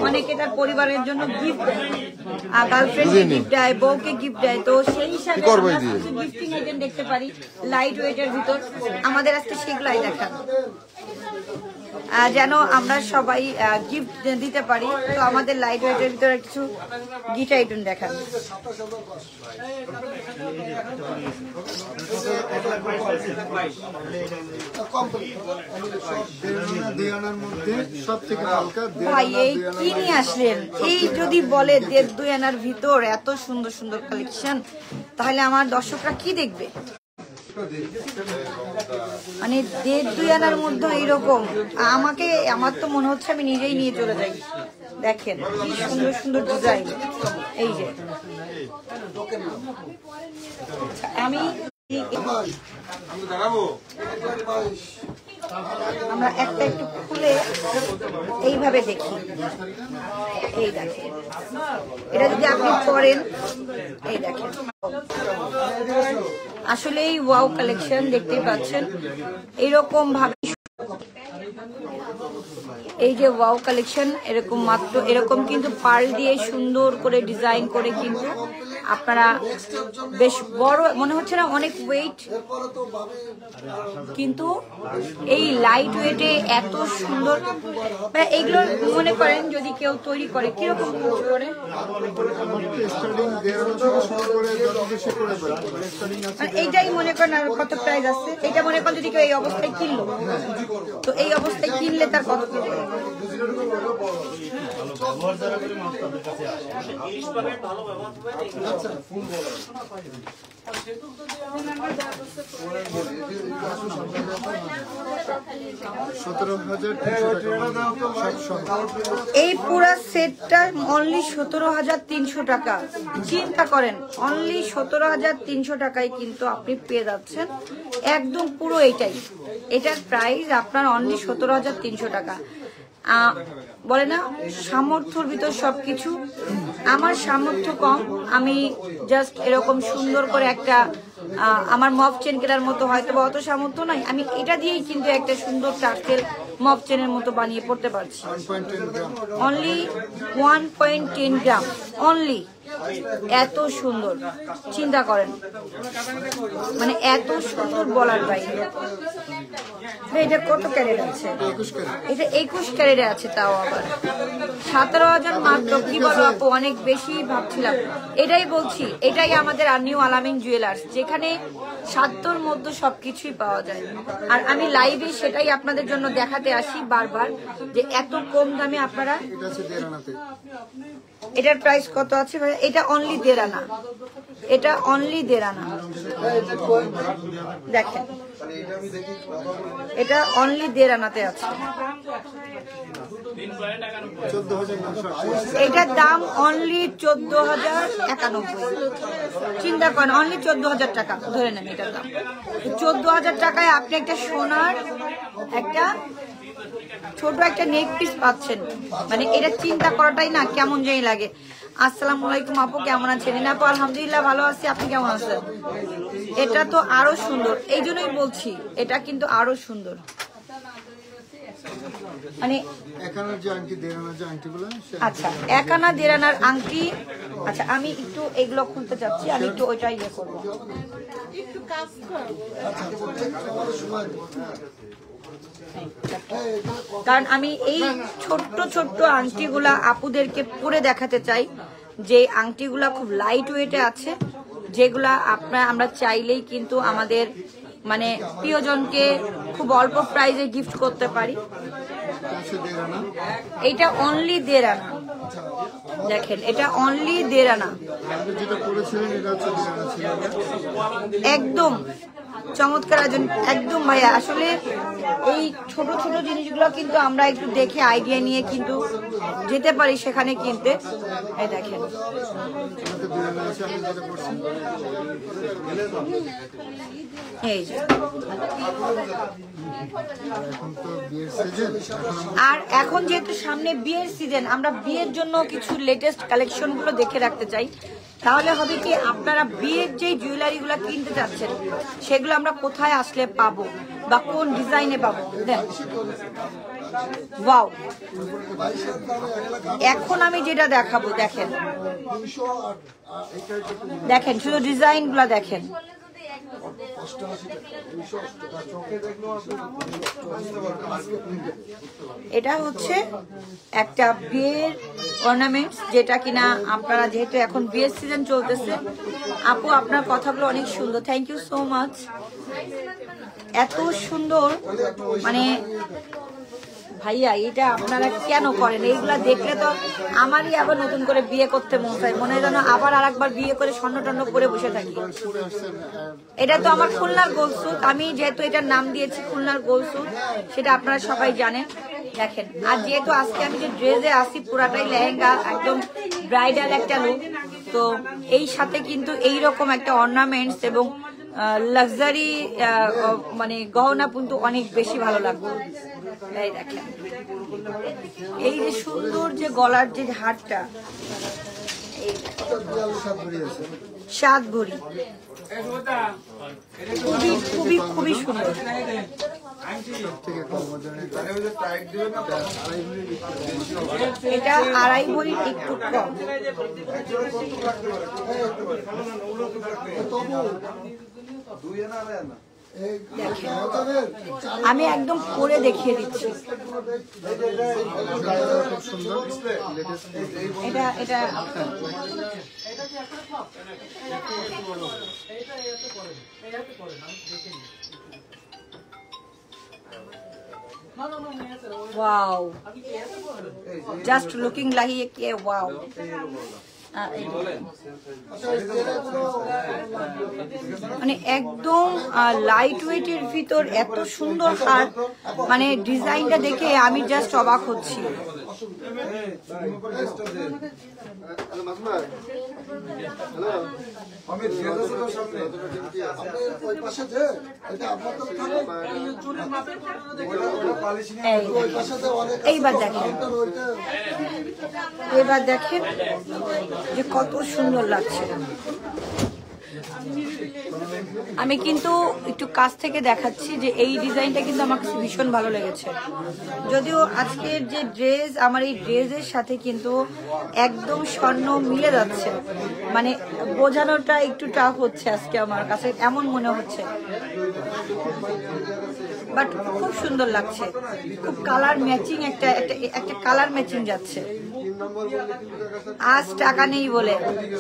অনেকে তার পরিবারের জন্য গিফট দেয়, গার্লফ্রেন্ডকে গিফট দেয়, বউকে গিফট দেয়, তো সেই হিসাবে আমরা কিছু গিফটিং আইটেম দেখতে পারি লাইট ওয়েটের ভিতর। আমাদের আজকে সেগুলাই দেখান যেন আমরা সবাই গিফট দিতে পারি। তো আমাদের লাইট ওয়েটের ভিতরে কিছু গিফট আইটেম দেখান। ভাই এই কি নিয়ে আসলেন? এই যদি বলে 1.5-2 আনার ভিতর এত সুন্দর সুন্দর কালেকশন, তাহলে আমার দর্শকরা কি দেখবে? মানে 1.5-2 আনার মধ্যে এইরকম, আমার তো মনে হচ্ছে আমি নিজেই নিয়ে চলে যাই। দেখেন কি সুন্দর সুন্দর ডিজাইন, এই যে আমি আমরা একটা একটু খুলে এইভাবে দেখি। এই দেখেন এটা যদি আপনি পরেন, এই দেখেন আসলে এই ওয়াও কালেকশন দেখতেই পাচ্ছেন এরকম ভাবে। এই যে ওয়াও কালেকশন এরকম মাত্র এরকম কিন্তু পার্ল দিয়ে সুন্দর করে ডিজাইন করে কিন্তু আপনারা বেশ বড় মনে হচ্ছে না, অনেক ওয়েট, কিন্তু এই লাইট ওয়েটে এত সুন্দর। এইগুলো মনে করেন যদি কেউ তৈরি করে কিরকম করে, এইটাই মনে করেন আর কত প্রাইস আছে? এটা মনে করেন যদি কেউ এই অবস্থায় কিনলো, তো এই অবস্থায় কিনলে তার কত এই পুরো সেটটা অনলি 17,300 টাকা। চিন্তা করেন, অনলি 17,300 টাকায় কিন্তু আপনি পেয়ে যাচ্ছেন একদম পুরো এইটাই। এটার প্রাইস আপনার অনলি 17,300 টাকা। বলে না সামর্থ্যর ভিতর সবকিছু। আমার সামর্থ্য কম, আমি জাস্ট এরকম সুন্দর করে একটা আমার মফ চেন কেনার মতো হয়তো বা অত সামর্থ্য নাই, আমি এটা দিয়েই কিন্তু একটা সুন্দর টার্সেল মফ চেনের মতো বানিয়ে পড়তে পারছি। অনলি 1.10 গ্রাম অনলি। এত সুন্দর, চিন্তা করেন, মানে এত সুন্দর বলার বাইরে। এটা কত ক্যারেট আছে? এটা 21 ক্যারেটে আছে, তাও আবার 17,000 মাত্র। কি বলো আপু, অনেক বেশি ভাবছিলাম। এটাই বলছি, এটাই আমাদের নিউ আলামিন জুয়েলার্স, যেখানে 700 মধ্যে সবকিছুই পাওয়া যায়। আর আমি লাইভে সেটাই আপনাদের জন্য দেখাতে আসি বারবার, যে এত কম দামে আপনারা। এটার প্রাইস কত আছে ভাই? এটা অনলি 1.5 আনা, এটা অনলি 1.5 আনা। দেখেন, এটা অনলি 1.5 আনাতে আছে। এটার দাম অনলি 14,091। চিন্তা করেন, অনলি 14,000 টাকা ধরে নেন এটার দাম। 14,000 টাকায় আপনি একটা সোনার একটা ছোট একটা নেক পিস পাচ্ছেন। মানে এটা চিন্তা করাটাই না কেমন জানি লাগে। আসসালামু আলাইকুম আপু, কেমন আছেন? আপু আলহামদুলিল্লাহ ভালো আছি, আপনি কেমন আছেন? এটা তো আরো সুন্দর, এই জন্যই বলছি এটা কিন্তু আরো সুন্দর। মানে আচ্ছা, 1 আনা 1.5 আনার আংটি। আচ্ছা, আমি একটু এগুলো খুলতে চাচ্ছি, আমি একটু ওইটাই ইয়ে করবো। কারণ আমি এই ছোট্ট ছোট্ট আংটিগুলা আপুদেরকে পরে দেখাতে চাই, যে আংটিগুলা খুব লাইট ওয়েটে আছে, যেগুলা আমরা চাইলেই কিন্তু আমাদের মানে প্রিয়জনকে খুব অল্প প্রাইসে গিফট করতে পারি। এটা অনলি 1.5 আনা। দেখেন, এটা অনলি 1.5 আনা। একদম চমৎকার একদম ভাইয়া। আসলে এই ছোট ছোট জিনিসগুলো কিন্তু আমরা একটু দেখে আইডিয়া নিয়ে কিন্তু যেতে পারি সেখানে কিনতে। এই দেখেন, এই যে। আর এখন যেহেতু সামনে বিয়ের সিজন, আমরা বিয়ের জন্য কিছু লেটেস্ট কালেকশন গুলো দেখে রাখতে চাই। তাহলে হবে কি, আপনারা বিয়ের যে জুয়েলারি গুলা কিনতে যাচ্ছেন সেগুলো আমরা কোথায় আসলে পাবো বা কোন ডিজাইনে পাবো। ওয়াও, এখন আমি যেটা দেখাবো, দেখেন দেখেন শুধু ডিজাইন গুলা দেখেন। এটা হচ্ছে একটা বিয়ের অর্নামেন্টস, যেটা কিনা আপনারা, যেহেতু এখন বিয়ের সিজন চলতেছে। আপু আপনার কথাগুলো অনেক সুন্দর, থ্যাংক ইউ সো মাচ। এত সুন্দর, মানে ভাইয়া এটা আপনারা কেন করেন? এইগুলা দেখলে তো আমারই আবার নতুন করে বিয়ে করতে মন চায়, মনে হয় যেন আবার আরেকবার বিয়ে করে স্বর্ণ টন্ন করে বসে থাকি। এটা তো আমার খুলনার গোলসুক, আমি যেহেতু এটার নাম দিয়েছি খুলনার গোলসুক, সেটা আপনারা সবাই জানেন। দেখেন, আর যেহেতু আজকে আমি যে ড্রেসে আসি পুরাটাই লেহেঙ্গা, একদম ব্রাইডাল একটা লুক, তো এই সাথে কিন্তু এইরকম একটা অর্নামেন্টস এবং লাক্সারি মানে গহনা কিন্তু অনেক বেশি ভালো লাগবে। এই দেখেন, এই যে সুন্দর যে গলার যে হারটা, এই 7 ভরি, খুবই খুবই খুবই সুন্দর। এটা 2.5 ভরি একটু কম। আমি একদম পরে দেখিয়ে দিচ্ছি। এটা এটা wow, just looking like a wow. মানে একদম লাইট ওয়েটের ভিতর এত সুন্দর হার, মানে ডিজাইনটা দেখে আমি জাস্ট অবাক হচ্ছি। এইবার দেখেন, এবার দেখেন যে কত সুন্দর লাগছে। আমি কিন্তু একটু কাছ থেকে দেখাচ্ছি যে এই ডিজাইনটা কিন্তু আমার কাছে ভীষণ ভালো লেগেছে। যদিও আজকের যে ড্রেস, আমার এই ড্রেসের সাথে কিন্তু একদম স্বর্ণ মিলে যাচ্ছে, মানে বোঝানোটা একটু টাফ হচ্ছে আজকে আমার কাছে, এমন মনে হচ্ছে। বাট খুব সুন্দর লাগছে, খুব কালার ম্যাচিং, একটা কালার ম্যাচিং যাচ্ছে। আজ টাকা নেই বলে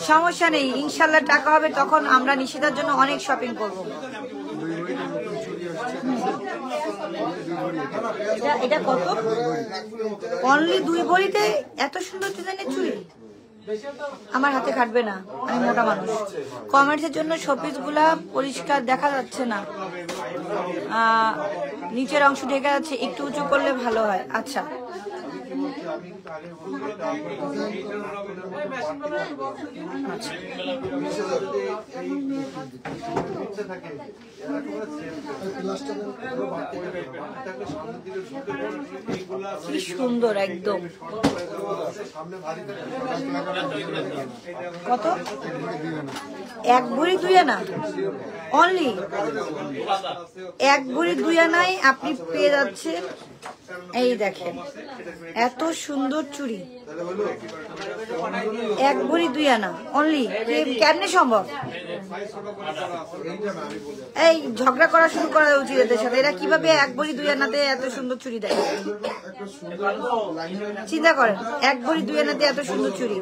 সমস্যা নেই, ইনশাল্লাহ টাকা হবে, তখন আমরা নিশিতার জন্য অনেক শপিং করব। এটা কত? অনলি 2 ভরিতে এত সুন্দর ডিজাইনের চুড়ি? আমার হাতে খাটবে না, আমি মোটা মানুষ। কমেন্টসের জন্য শোপিস গুলা পরিষ্কার দেখা যাচ্ছে না, নিচের অংশ ঢেকে যাচ্ছে, একটু উঁচু করলে ভালো হয়। আচ্ছা, কি সুন্দর একদম। কত? 1 ভরি 2 আনা অনলি, 1 ভরি 2 আনায় আপনি পেয়ে যাচ্ছেন। এই দেখেন এত সুন্দর চুড়ি, 1 ভরি 2 আনা অনলি। কেমনে সম্ভব? এই ঝগড়া করা শুরু করা উচিত এদের সাথে। এরা কিভাবে 1 ভরি 2 আনাতে এত সুন্দর চুড়ি দেয়? চিন্তা করেন, 1 ভরি 2 আনাতে এত সুন্দর চুড়ি,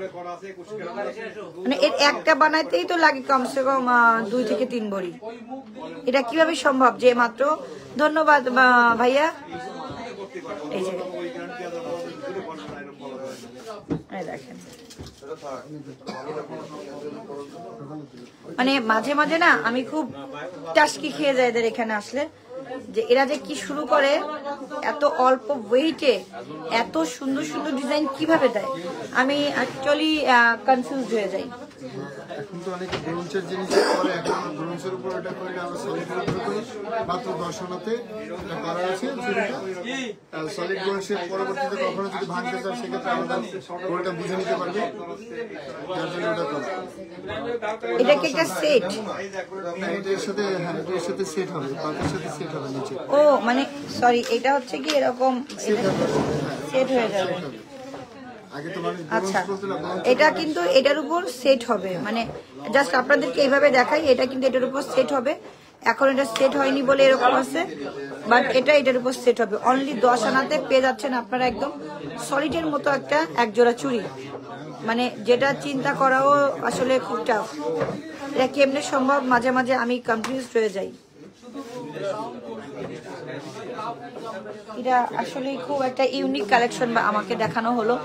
মানে এর একটা বানাইতেই তো লাগে কমসে কম 2 থেকে 3 ভরি। এটা কিভাবে সম্ভব যে মাত্র? ধন্যবাদ ভাইয়া। এই যে দেখেন, মানে মাঝে মাঝে না আমি খুব টাস্কি খেয়ে যাই এদের এখানে আসলে, যে এরা যে কি শুরু করে, এত অল্প ওয়েটে এত সুন্দর সুন্দর ডিজাইন কিভাবে দেয়, আমি অ্যাকচুয়ালি কনফিউজ হয়ে যাই। এখন তো অনেকে ব্রোঞ্জের জিনিস করে, এখন ব্রোঞ্জের উপর এটা করে আমরা সলিডের উপর করি, মাত্র 10 আনাতে এটা করা আছে চুরিটা। সলিড ব্রোঞ্জের পরবর্তীতে কখনো যদি ভাঙতে চান সেক্ষেত্রে আমরা ওটা বুঝে নিতে পারবে, যার জন্য ওটা করা। এটা কি একটা সেট? এটার সাথে, হ্যাঁ এটার সাথে সেট হবে, পাতের সাথে সেট হবে নিচে। ও মানে সরি, এটা হচ্ছে কি এরকম সেট হয়ে যাবে? আচ্ছা, এটা কিন্তু এটার উপর সেট হবে, মানে জাস্ট আপনাদেরকে এইভাবে দেখাই, এটা কিন্তু এটার উপর সেট হবে। এখন এটা সেট হয়নি বলে এরকম আছে, বাট এটা এটার উপর সেট হবে। অনলি 10 আনাতে পেয়ে যাচ্ছেন আপনারা একদম সলিডের মতো একটা একজোড়া চুড়ি, মানে যেটা চিন্তা করাও আসলে খুব টাফ। এটা কেমনে সম্ভব? মাঝে মাঝে আমি কনফিউজড হয়ে যাই। এটা আসলে খুব একটা ইউনিক কালেকশন বা আমাকে দেখানো হলো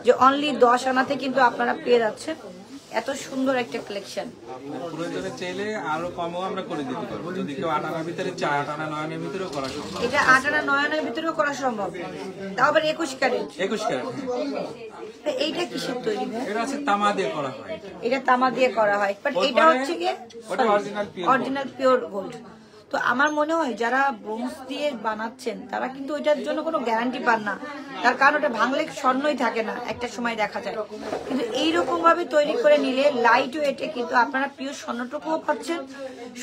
যে অনলি 10 আনাতে কিন্তু আপনারা পেয়ে যাচ্ছেন এত সুন্দর একটা কালেকশন। প্রয়োজনে চাইলে আরো কমও আমরা করে দিতে পারবো, যদি কেউ 8 আনার ভিতরে চায়, 8 আনা 9 আনার ভিতরেও করা সম্ভব। এটা 8 আনা 9 আনার ভিতরেও করা সম্ভব, তাও আবার 21 ক্যারেট। 21 ক্যারেট। এইটা কিসের তৈরি ভাই? এটা আছে তামা দিয়ে করা হয়। এটা তামা দিয়ে করা হয়, বাট এটা হচ্ছে কি ওটা অরিজিনাল পিওর গোল্ড। তো আমার মনে হয় যারা ব্রোঞ্জ দিয়ে বানাচ্ছেন তারা কিন্তু ওইটার জন্য কোনো গ্যারান্টি পান না, তার কারণ ওটা ভাঙলে স্বর্ণই থাকে না, একটা সময় দেখা যায়। কিন্তু এইরকম ভাবে তৈরি করে নিলে লাইট ওয়েটে কিন্তু আপনারা পিওর স্বর্ণটুকুও পাচ্ছেন,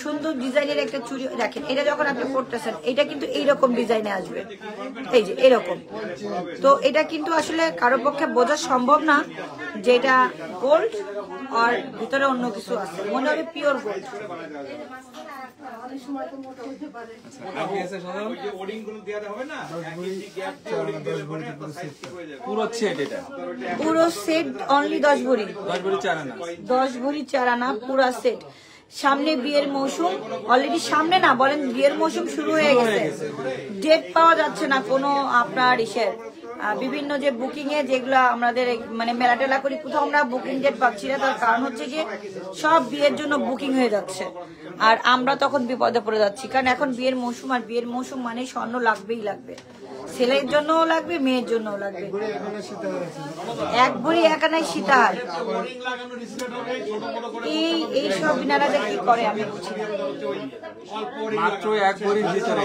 সুন্দর ডিজাইনের একটা চুড়ি। দেখেন এটা যখন আপনি পরতেছেন, এটা কিন্তু এইরকম ডিজাইনে আসবে, এই যে এরকম। তো এটা কিন্তু আসলে কারো পক্ষে বোঝা সম্ভব না যে এটা গোল্ড আর ভিতরে অন্য কিছু আছে, মনে হবে পিওর গোল্ড। পুরো সেট অনলি 10 ভরি 10 ভরি 4 আনা। 10 ভরি 4 আনা পুরা সেট। সামনে বিয়ের মৌসুম, অলরেডি সামনে না বলেন বিয়ের মৌসুম শুরু হয়ে গেছে, ডেট পাওয়া যাচ্ছে না কোনো আপনার ইসের বিভিন্ন যে বুকিং এ যেগুলো আমাদের মানে মেলা টেলা করি কোথাও আমরা বুকিং ডেট পাচ্ছি না। তার কারণ হচ্ছে যে সব বিয়ের জন্য বুকিং হয়ে যাচ্ছে আর আমরা তখন বিপদে পড়ে যাচ্ছি, কারণ এখন বিয়ের মৌসুম আর বিয়ের মৌসুম মানে স্বর্ণ লাগবেই লাগবে, ছেলের জন্যও লাগবে মেয়ের জন্যও লাগবে। এক ভরি একানায় সীতাহার, এই সব ইনারা যে কি করে আমি বুঝি না। মাত্র 1 ভরির ভিতরে,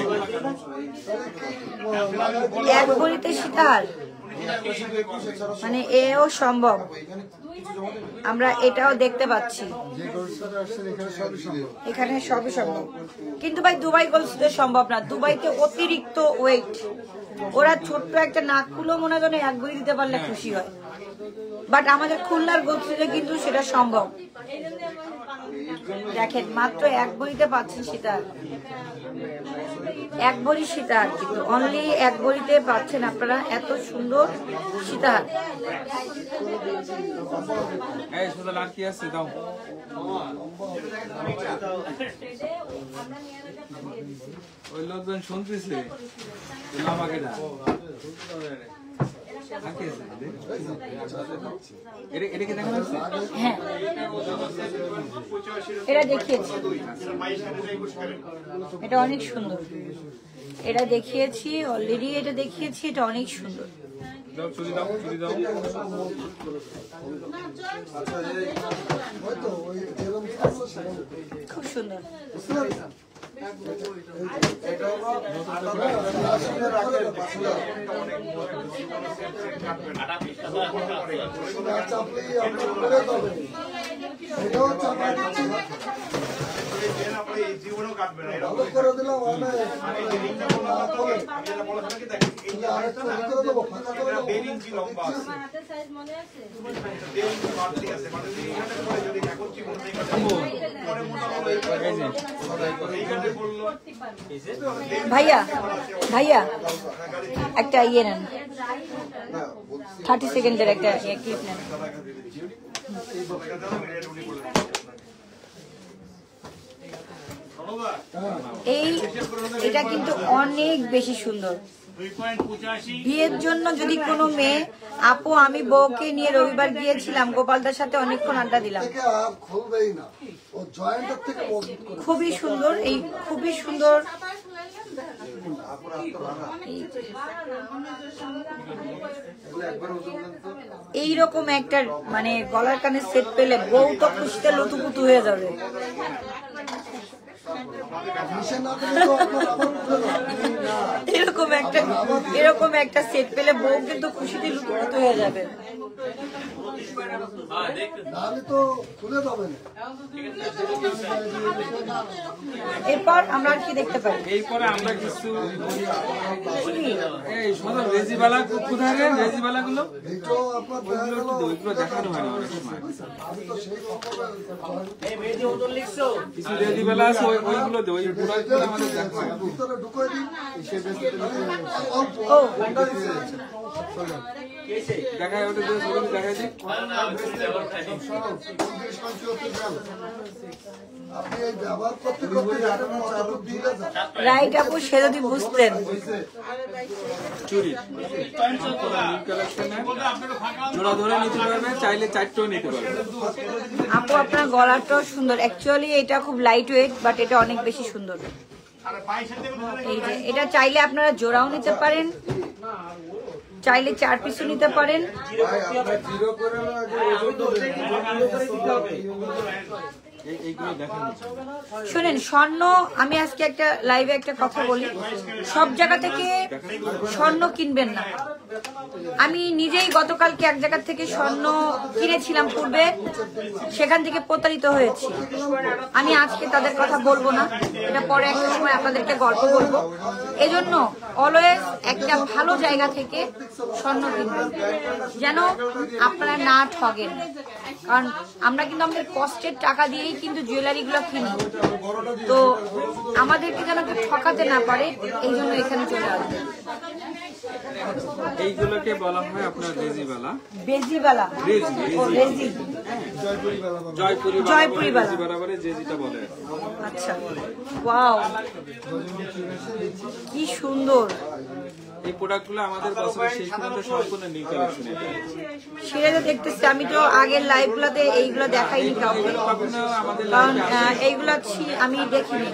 1 ভরিতে সীতাহার মানে এও সম্ভব, আমরা এটাও দেখতে পাচ্ছি এখানে সবই সম্ভব। কিন্তু ভাই দুবাই গোলসে সম্ভব না, দুবাইতে অতিরিক্ত ওয়েট, ওরা ছোট্ট একটা নাক খুলেও মনে হয় 1 ভরি দিতে পারলে খুশি হয়, বাট আমাদের খুলনার গোলসে কিন্তু সেটা সম্ভব। দেখেন মাত্র 1 ভরিতে পাচ্ছেন সীতাহার, 1 ভরি সীতাহার, কিন্তু অনলি 1 ভরিতে পাচ্ছেন আপনারা এত সুন্দর সীতাহার। এই শুধু লাকি আছে দাও, ওই লোকজন শুনতেছে আমাকে না হ্যাঁ এটা দেখিয়েছি, এটা অনেক সুন্দর, এটা দেখিয়েছি অলরেডি, এটা দেখিয়েছি, এটা অনেক সুন্দর। খুব সুন্দর। ভাইয়া ভাইয়া একটা ইয়ে নেন, 30 সেকেন্ডের একটা ক্লিপ নেন। এটা কিন্তু অনেক বেশি সুন্দর। বিয়ের জন্য যদি কোনো মেয়ে, আপু আমি বউকে নিয়ে রবিবার গিয়েছিলাম, গোপালদার সাথে অনেকক্ষণ আড্ডা দিলাম, খুবই সুন্দর, এই খুবই সুন্দর। এইরকম একটা মানে গলার কানে সেট পেলে বউ তো খুশিতে লুতুপুতু হয়ে যাবে। এরকম একটা সেট পেলে বউ কিন্তু খুশিতে লুতুপুতু হয়ে যাবে। এরপর আমরা কি দেখতে পাই? এরপরে আমরা কিছু এই সুন্দর রেজিবালা, কোথায় রে রেজিবালা গুলো? ওইগুলো দেখানো হয় না অনেক সময়। কিছু রেজিবালা আছে, ওইগুলো দে, ওই পুরোগুলো আমাদের দেখা হয়। দেখায় ওটা দিয়ে ছবি দেখাই দিই। রাইট আপু, সে যদি বুঝতেন। চুরি জোড়া ধরে নিতে পারবে, চাইলে 4টেও নিতে পারবে। আপু আপনার গলাটাও সুন্দর, অ্যাকচুয়ালি এটা খুব লাইট ওয়েট, বাট এটা অনেক বেশি সুন্দর। এই যে এটা চাইলে আপনারা জোড়াও নিতে পারেন, চাইলে 4 পিসও নিতে পারেন। শুনেন, স্বর্ণ আমি আজকে একটা লাইভে একটা কথা বলি, সব জায়গা থেকে স্বর্ণ কিনবেন না। আমি নিজেই গতকালকে এক জায়গা থেকে স্বর্ণ কিনেছিলাম পূর্বে, সেখান থেকে প্রতারিত হয়েছি। আমি আজকে তাদের কথা বলবো না, এটা পরে একটা সময় আপনাদেরকে গল্প বলবো। এজন্য অলওয়েজ একটা ভালো জায়গা থেকে স্বর্ণ কিনবেন, যেন আপনারা না ঠগেন, কারণ আমরা কিন্তু আমাদের কষ্টের টাকা দিয়েই কিন্তু জুয়েলারি গুলো কিনি, তো আমাদেরকে যেন কেউ ঠকাতে না পারে, এই জন্য এখানে চলে আসবে। এইগুলোকে বলা হয় আপনার রেজিবালা। বেজিবালা, রেজি, জয়পুরি বেলা বাবা। জয়পুরি জয়পুরি বালা। বালা বরাবরে যে যেটা বলে। আচ্ছা, ওয়াও, কি সুন্দর। এই প্রোডাক্টগুলো আমাদের বছরের শেষ পর্যন্ত সম্পূর্ণ নিউ কালেকশন। সেটা তো দেখতেছি, আমি তো আগের লাইভগুলোতে এইগুলো দেখাইনি কাউকে, কখনো আমাদের কারণ এইগুলো আমি দেখিনি।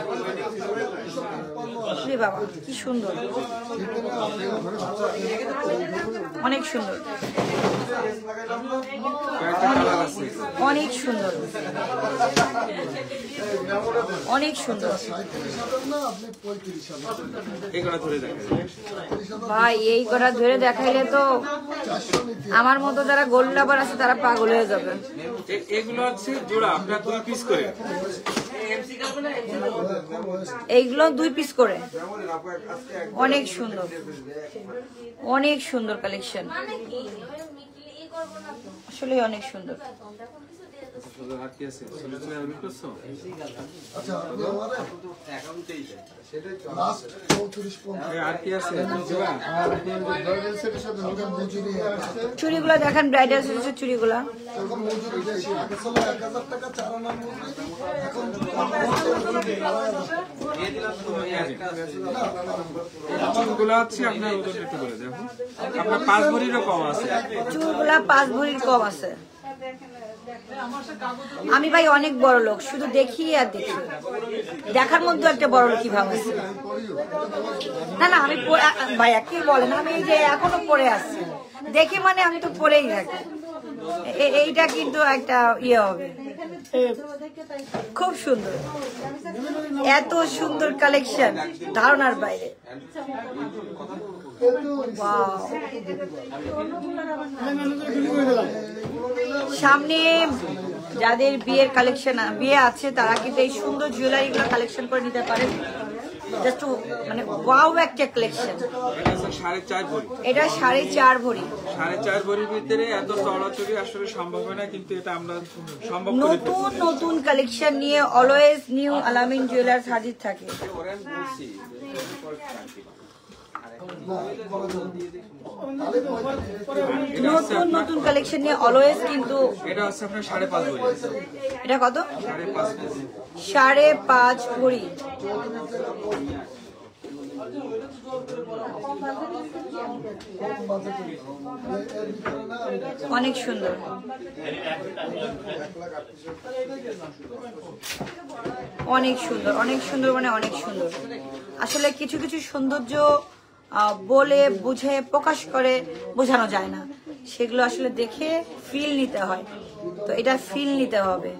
রে বাবা, কি সুন্দর, অনেক সুন্দর, কয়েকটা কালার আছে। অনেক সুন্দর, অনেক সুন্দর। এগুলো ধরে দেখা যায়। ভাই এই কটা ধরে দেখাইলে তো আমার মতো যারা গোল্ড লাভার আছে তারা পাগল হয়ে যাবে। এগুলো হচ্ছে জোড়া, আমরা 2 পিস করে। এইগুলো 2 পিস করে, অনেক সুন্দর, অনেক সুন্দর কালেকশন, আসলে অনেক সুন্দর। আর কি আছে? সলিউশন অ্যাভেলেবল করছো? আচ্ছা, আপনি আমারে লাস্ট 34 আর কি আছে? জোড়া। আর ব্রাইডাল সেটের সাথে নতুন মজুরি আছে। চুড়িগুলো দেখেন, ব্রাইডাল সেটের চুড়িগুলা এখন মজুরি বেশি, আগে ছিল 1000 টাকা 4 আনার মজুরি, এখন চুলগুলো হচ্ছে আপনার ওজন একটু বলে দেখো। আপনার 5 ভরিরও কম আছে। চুলগুলা 5 ভরির কম আছে। আমি ভাই অনেক বড় লোক, শুধু দেখি আর দেখি, দেখার মধ্যে একটা বড় লোক ভাব আছে। না না, আমি ভাইয়া কি বলেন, আমি এই যে এখনো পরে আছি, দেখি মানে আমি তো পরেই থাকি। এইটা কিন্তু একটা ইয়ে হবে, খুব সুন্দর, এত সুন্দর কালেকশন, ধারণার বাইরে। Wow. সামনে যাদের বিয়ের কালেকশন, বিয়ে আছে, তারা কিন্তু এই সুন্দর জুয়েলারি গুলো কালেকশন করে নিতে পারেন। জাস্ট মানে ওয়াও একটা কালেকশন। এটা 4.5 ভরি। 4.5 ভরির ভিতরে এত চড়াচড়ি আসলে সম্ভব হয় না, কিন্তু এটা আমরা সম্ভব করে ফেলছি। নতুন নতুন কালেকশন নিয়ে অলওয়েজ নিউ আলামিন জুয়েলার্স হাজির থাকে। নতুন নতুন কালেকশন নিয়ে অলওয়েজ কিন্তু। এটা হচ্ছে আপনার 5.5 ভরি। এটা কত? 5.5 5.5 ভরি। ভরি। অনেক সুন্দর, অনেক সুন্দর, অনেক সুন্দর, মানে অনেক সুন্দর। আসলে কিছু কিছু সৌন্দর্য বলে বুঝে প্রকাশ করে বোঝানো যায় না, সেগুলো আসলে দেখে ফিল নিতে হয়। তো এটা ফিল নিতে হবে।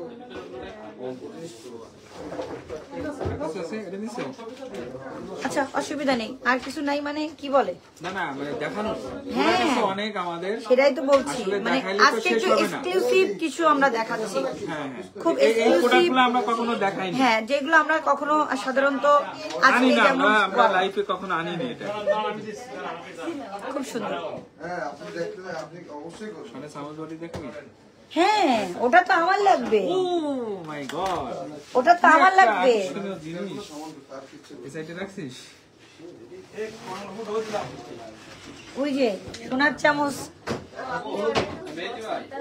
আচ্ছা, অসুবিধা নেই, আর কিছু নাই মানে কি বলে? না না, মানে দেখানো হ্যাঁ, অনেক আমাদের, সেটাই তো বলছি, আসলে মানে দেখাইলে তো আজকে শেষ একটু হবে না। এক্সক্লুসিভ কিছু আমরা দেখাচ্ছি। হ্যাঁ, খুব এই এক্সক্লুসিভ, প্রোডাক্টগুলো আমরা কখনো দেখাইনি। হ্যাঁ, যেগুলো আমরা কখনো সাধারণত আনি আজকে না, যেমন আমরা লাইফে কখনো আনিনি এটা। খুব সুন্দর। হ্যাঁ, আপনি দেখলে আপনি অবশ্যই করবেন। মানে সাউন্ড বডি দেখবি? হ্যাঁ, ওটা তো আমার লাগবে, ও মাই গড, ওটা তো আমার লাগবে। জিনিস এই সাইডে রাখছিস? ওই যে সোনার চামচ,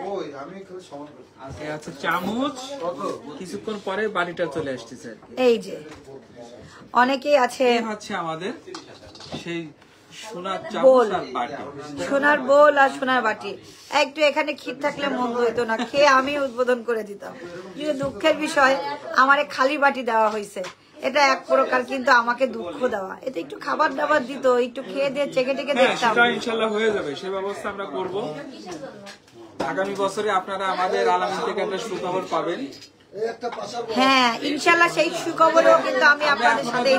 ওই আমি খালি সমান করছি। এই আছে চামচ, কিছুক্ষণ পরে বাড়িটা চলে আসতেছে। এই যে অনেকেই আছে এই হচ্ছে আমাদের সেই সোনার বোল, চামচ আর বাটি। সোনার বোল আর সোনার বাটি। একটু এখানে ক্ষীর থাকলে মন্দ হইতো না, খেয়ে আমি উদ্বোধন করে দিতাম। কিন্তু দুঃখের বিষয়, আমারে খালি বাটি দেওয়া হয়েছে, এটা এক প্রকার কিন্তু আমাকে দুঃখ দেওয়া। এতে একটু খাবার দাবার দিত, একটু খেয়ে দিয়ে চেকে টেকে হ্যাঁ, দেখতাম। সেটা ইনশাল্লাহ হয়ে যাবে, সেই ব্যবস্থা আমরা করব। আগামী বছরে আপনারা আমাদের আলামিন থেকে একটা সুখবর পাবেন। হ্যাঁ, ইনশাল্লাহ সেই সুখবরও কিন্তু আমি আপনাদের সাথে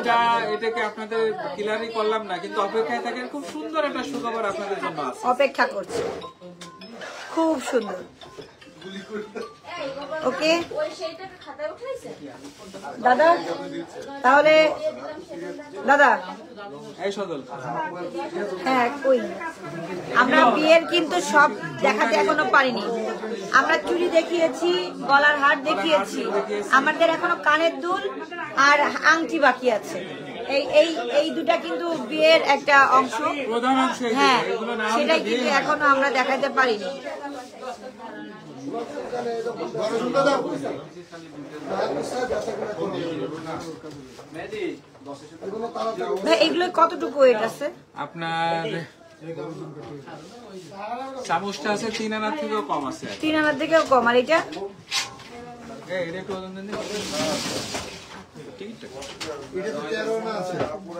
এটাকে আপনাদের ক্লিয়ারই করলাম না, কিন্তু অপেক্ষায় থাকেন, খুব সুন্দর একটা সুখবর আপনাদের জন্য আছে। অপেক্ষা করছি, খুব সুন্দর। ওকে দাদা, তাহলে দাদা, এই সদল, হ্যাঁ কই, আমরা বিয়ের কিন্তু সব দেখাতে এখনো পারিনি। আমরা চুড়ি দেখিয়েছি, গলার হার দেখিয়েছি, আমাদের এখনো কানের দুল আর আংটি বাকি আছে। এই এই এই দুটা কিন্তু বিয়ের একটা অংশ, প্রধান অংশ। হ্যাঁ, এগুলো না হলে সেটাই বিয়ে কিন্তু হয় না। এখনো আমরা দেখাতে পারিনি। ভাই এগুলো কতটুকু ওয়েট আছে? আপনার চামচটা আছে 3 আনার থেকেও কম আছে। 3 আনার থেকেও কম। আর এটা এটা একটু ওজন দেন। ঠিকঠাক এটা তো 13 আনা আছে।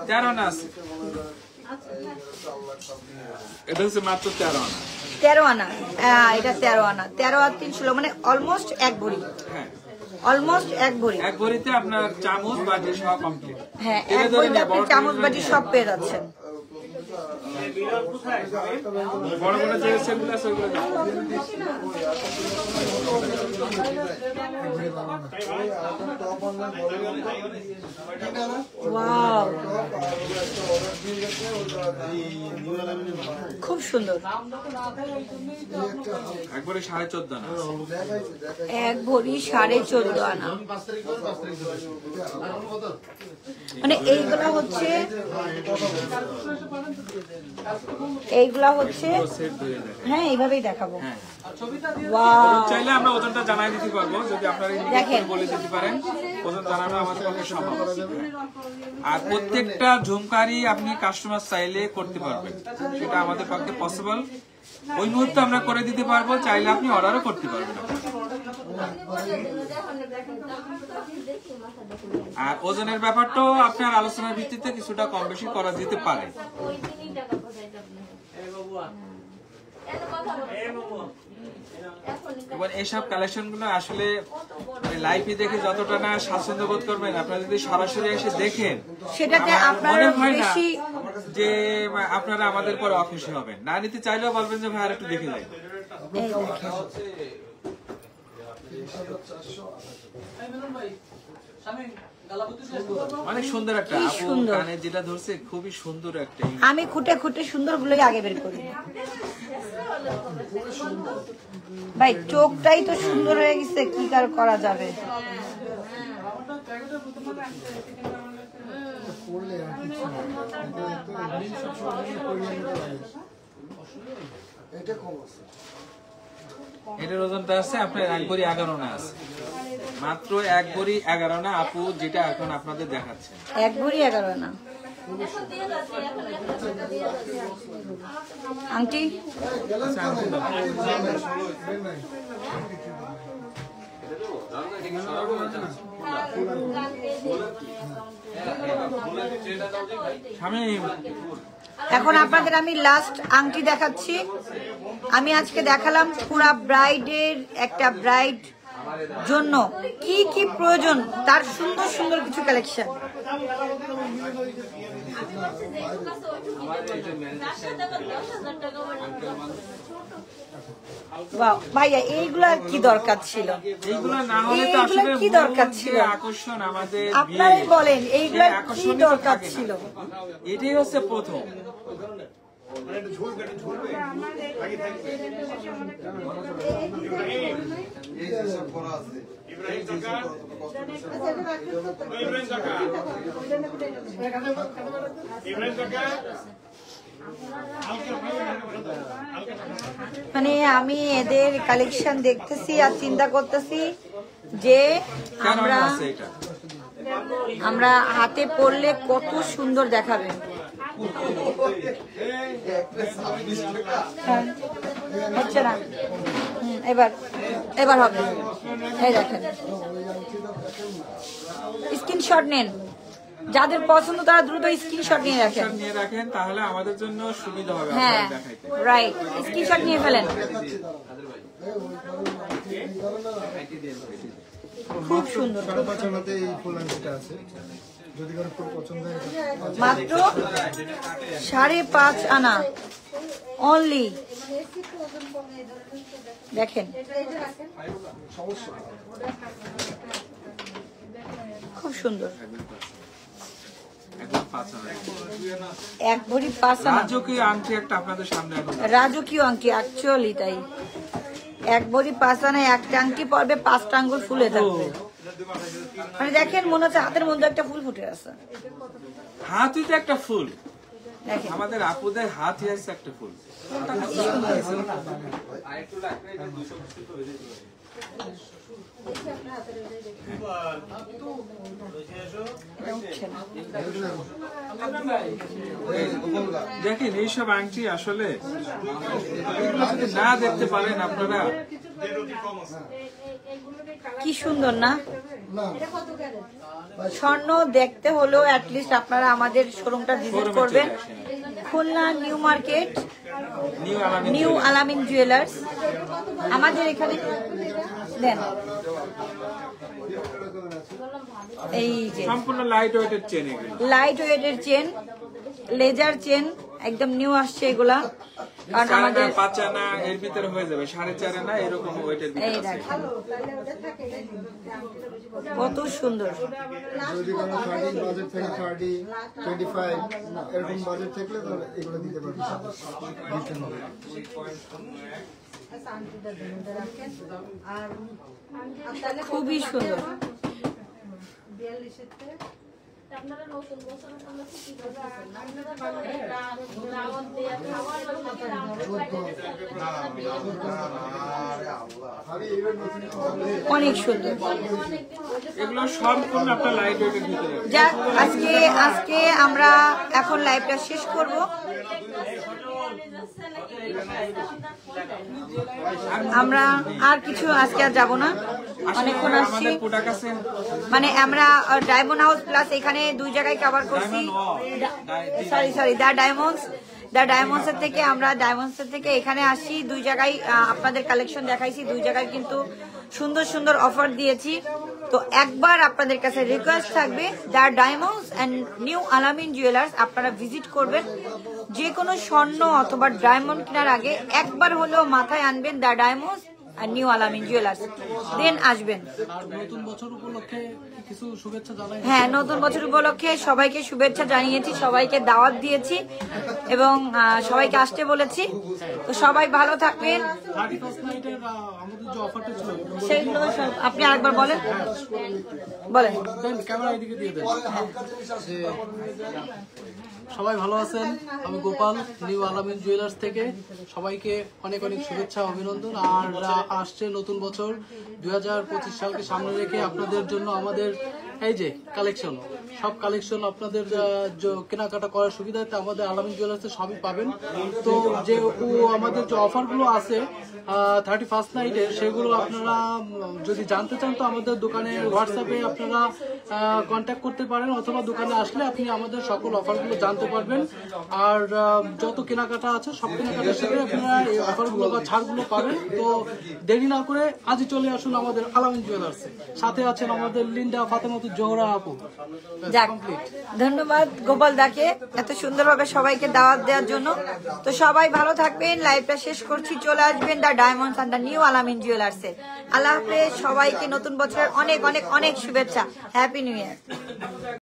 13 আনা আছে। এটা হচ্ছে মাত্র 13 আনা। 13 আনা। এটা 13 আনা। 13 আর 3 16 মানে অলমোস্ট 1 ভরি। হ্যাঁ, অলমোস্ট 1 ভরি। 1 ভরিতে আপনার চামচ বাটি সব কমপ্লিট। হ্যাঁ, 1 ভরিতে আপনি চামচ বাটি সব পেয়ে যাচ্ছেন। বড় বড় যে সেগুলো আছে ওইগুলো দাও। ওয়াও, খুব সুন্দর। একবারে 14.5 আনা। 1 ভরি 14.5 আনা। মানে এইগুলা হচ্ছে সেট ধরে দেখেন। হ্যাঁ এইভাবেই দেখাবো। হ্যাঁ, ওয়াও, চাইলে আমরা ওজনটা জানাই দিতে পারবো, যদি আপনারা দেখেন। বলে দিতে পারেন ওজন জানানো আমাদের পক্ষে সম্ভব। আর প্রত্যেকটা ঝুমকারি আপনি কাস্টমার চাইলে করতে পারবেন, সেটা আমাদের পক্ষে পসিবল। ওই মুহূর্তে আমরা করে দিতে পারবো, চাইলে আপনি অর্ডারও করতে পারবেন। আর ওজনের ব্যাপারটাও আপনার আলোচনার ভিত্তিতে কিছুটা কম বেশি করা যেতে পারে। এবার এইসব কালেকশন গুলো আসলে লাইভে দেখে যতটা না স্বাচ্ছন্দ্য বোধ করবেন, আপনারা যদি সরাসরি এসে দেখেন সেটাতে আমার আপনার মনে হয় না বেশি যে আপনারা আমাদের পরে অখুশি হবেন। না নিতে চাইলেও বলবেন যে ভাই আর একটু দেখে যাই। এই দেখেন। অনেক সুন্দর একটা কি আপু সুন্দর। কানে যেটা ধরছে খুবই সুন্দর একটা। আমি খুঁটে খুঁটে সুন্দর গুলোই আগে বের করি। ভাই চোখটাই তো সুন্দর হয়ে গেছে, কি কার করা যাবে। করলে আর কিছু না। এটা তো সব সময় করিয়ে নিতে লাগে। এটা কম আছে। এটার ওজনটা আছে আপনার 1 ভরি 11 আনা আছে। মাত্র 1 ভরি 11 আনা আপু, যেটা এখন আপনাদের দেখাচ্ছে। 1 ভরি 11 আনা। আংটি শামীম, এখন আপনাদের আমি লাস্ট আংটি দেখাচ্ছি। আমি আজকে দেখালাম পুরা ব্রাইডের একটা ব্রাইড জন্য কি কি প্রয়োজন তার সুন্দর সুন্দর কিছু কালেকশন। বাহ ভাইয়া, এইগুলা কি দরকার ছিল? এইগুলো না হলে তো এইগুলা আসলে কি দরকার ছিল? আকর্ষণ আমাদের আপনারাই বিয়ে। বলেন এইগুলা সেই কি আকর্ষণই তো দরকার থাকে না। ছিল? এটাই হচ্ছে প্রথম। মানে আমি এদের কালেকশন দেখতেছি আর চিন্তা করতেছি যে কেন আমরা আছে এটা? আমরা হাতে পরলে কত সুন্দর দেখাবে। হ্যাঁ, হচ্ছে না। এবার এবার হবে। এই দেখেন, স্ক্রিনশট নেন, যাদের পছন্দ তারা দ্রুত স্ক্রিনশট নিয়ে রাখেন। নিয়ে রাখেন, তাহলে আমাদের জন্য সুবিধা হবে হ্যাঁ আপনাদের দেখাইতে। রাইট, স্ক্রিনশট নিয়ে ফেলেন। খুব সুন্দর, 5.5 আনাতে এই ফুল আংটিটা আছে। যদি কারো খুব পছন্দ হয় এটা মাত্র 5.5 আনা অনলি। দেখেন খুব সুন্দর। একদম 5 আনা। 1 ভরি 5 আনা রাজকীয় আংটি একটা আপনাদের সামনে এখন রাজকীয় আংটি, অ্যাকচুয়ালি তাই। 1 ভরি 5 আনা একটা আংটি পড়বে, 5টা আঙ্গুল ফুলে থাকবে। মানে দেখেন মনে হচ্ছে হাতের মধ্যে একটা ফুল ফুটে আছে। হাতই তো একটা ফুল। দেখেন আমাদের আপুদের হাত হিয়াছে একটা ফুল দেখেন এইসব আংটি আসলে না দেখতে পারেন আপনারা কি সুন্দর না স্বর্ণ দেখতে হলেও অ্যাটলিস্ট আপনারা আমাদের শোরুমটা ভিজিট করবেন খুলনা নিউ মার্কেট নিউ আলামিন জুয়েলার্স আমাদের এখানে দেন এই যে সম্পূর্ণ লাইট ওয়েটের চেন এগুলো লাইট ওয়েটের চেন লেজার চেন একদম নিউ আসছে এগুলা কারণ আমাদের পাঁচানা এর ভিতরে হয়ে যাবে 4.5 আনা এরকম ওয়েটের এই ভিতরে আছে দেখেন কত সুন্দর যদি কোনো 30 বাজেট থেকে 30 25 এরকম বাজেট থাকলে তাহলে এগুলো দিতে পারবেন ডিসকাউন্ট হবে খুবই সুন্দর অনেক সুন্দর এগুলো সম্পূর্ণ আপনার লাইট ওয়েটের ভিতরে যাক আজকে আমরা এখন লাইভটা শেষ করব আমরা আর কিছু আজকে আর যাবো না অনেকক্ষণ আসছি আমাদের প্রোডাক্ট আছে মানে আমরা ডায়মন্ড হাউস প্লাস এখানে দুই জায়গায় কভার করছি সরি দ্য ডায়মন্ডস এর থেকে আমরা ডায়মন্ডস এর থেকে এখানে আসি দুই জায়গায় আপনাদের কালেকশন দেখাইছি দুই জায়গায় কিন্তু সুন্দর সুন্দর অফার দিয়েছি তো একবার আপনাদের কাছে রিকোয়েস্ট থাকবে দ্য ডায়মন্ডস এন্ড নিউ আলামিন জুয়েলার্স আপনারা ভিজিট করবেন যে কোনো স্বর্ণ অথবা ডায়মন্ড কেনার আগে একবার হলেও মাথায় আনবেন দ্য ডায়মন্ডস আর নিউ আলামিন জুয়েলার্স দেন আসবেন নতুন বছর উপলক্ষে কিছু শুভেচ্ছা জানাই। হ্যাঁ নতুন বছর উপলক্ষে সবাইকে শুভেচ্ছা জানিয়েছি সবাইকে দাওয়াত দিয়েছি এবং সবাইকে আসতে বলেছি তো সবাই ভালো থাকবেন 31st নাইটের আমাদের যে অফারটা ছিল সেগুলো সব আপনি আরেকবার বলেন দেন ক্যামেরা এদিকে দিয়ে দেন যে সবাই ভালো আছেন আমি গোপাল নিউ আলামিন জুয়েলার্স থেকে সবাইকে অনেক অনেক শুভেচ্ছা অভিনন্দন আর আসছে নতুন বছর 2025 সালকে সামনে রেখে আপনাদের জন্য আমাদের এই যে কালেকশন সব কালেকশন আপনাদের কেনাকাটা করার সুবিধাতে আমাদের আলামিন জুয়েলার্সে সবই পাবেন তো যে আমাদের যে অফারগুলো আছে 31st নাইটে সেগুলো আপনারা যদি জানতে চান তো আমাদের দোকানে হোয়াটসঅ্যাপে আপনারা কন্ট্যাক্ট করতে পারেন অথবা দোকানে আসলে আপনি আমাদের সকল অফারগুলো জানতে পারবেন আর যত কেনাকাটা আছে সব কেনাকাটার সাথে আপনারা এই অফারগুলো বা ছাড়গুলো পাবেন তো দেরি না করে আজই চলে আসুন আমাদের আলামিন জুয়েলার্সে সাথে আছেন আমাদের লিন্ডা ফাতেমাতুজ জোহরা আপু যাক ধন্যবাদ গোপাল দাকে এত সুন্দরভাবে সবাইকে দাওয়াত দেওয়ার জন্য তো সবাই ভালো থাকবেন লাইভটা শেষ করছি চলে আসবেন the diamonds and the new Alamin জুয়েলার্সে আল্লাহ হাফেজ সবাইকে নতুন বছরের অনেক অনেক অনেক শুভেচ্ছা হ্যাপি নিউ ইয়ার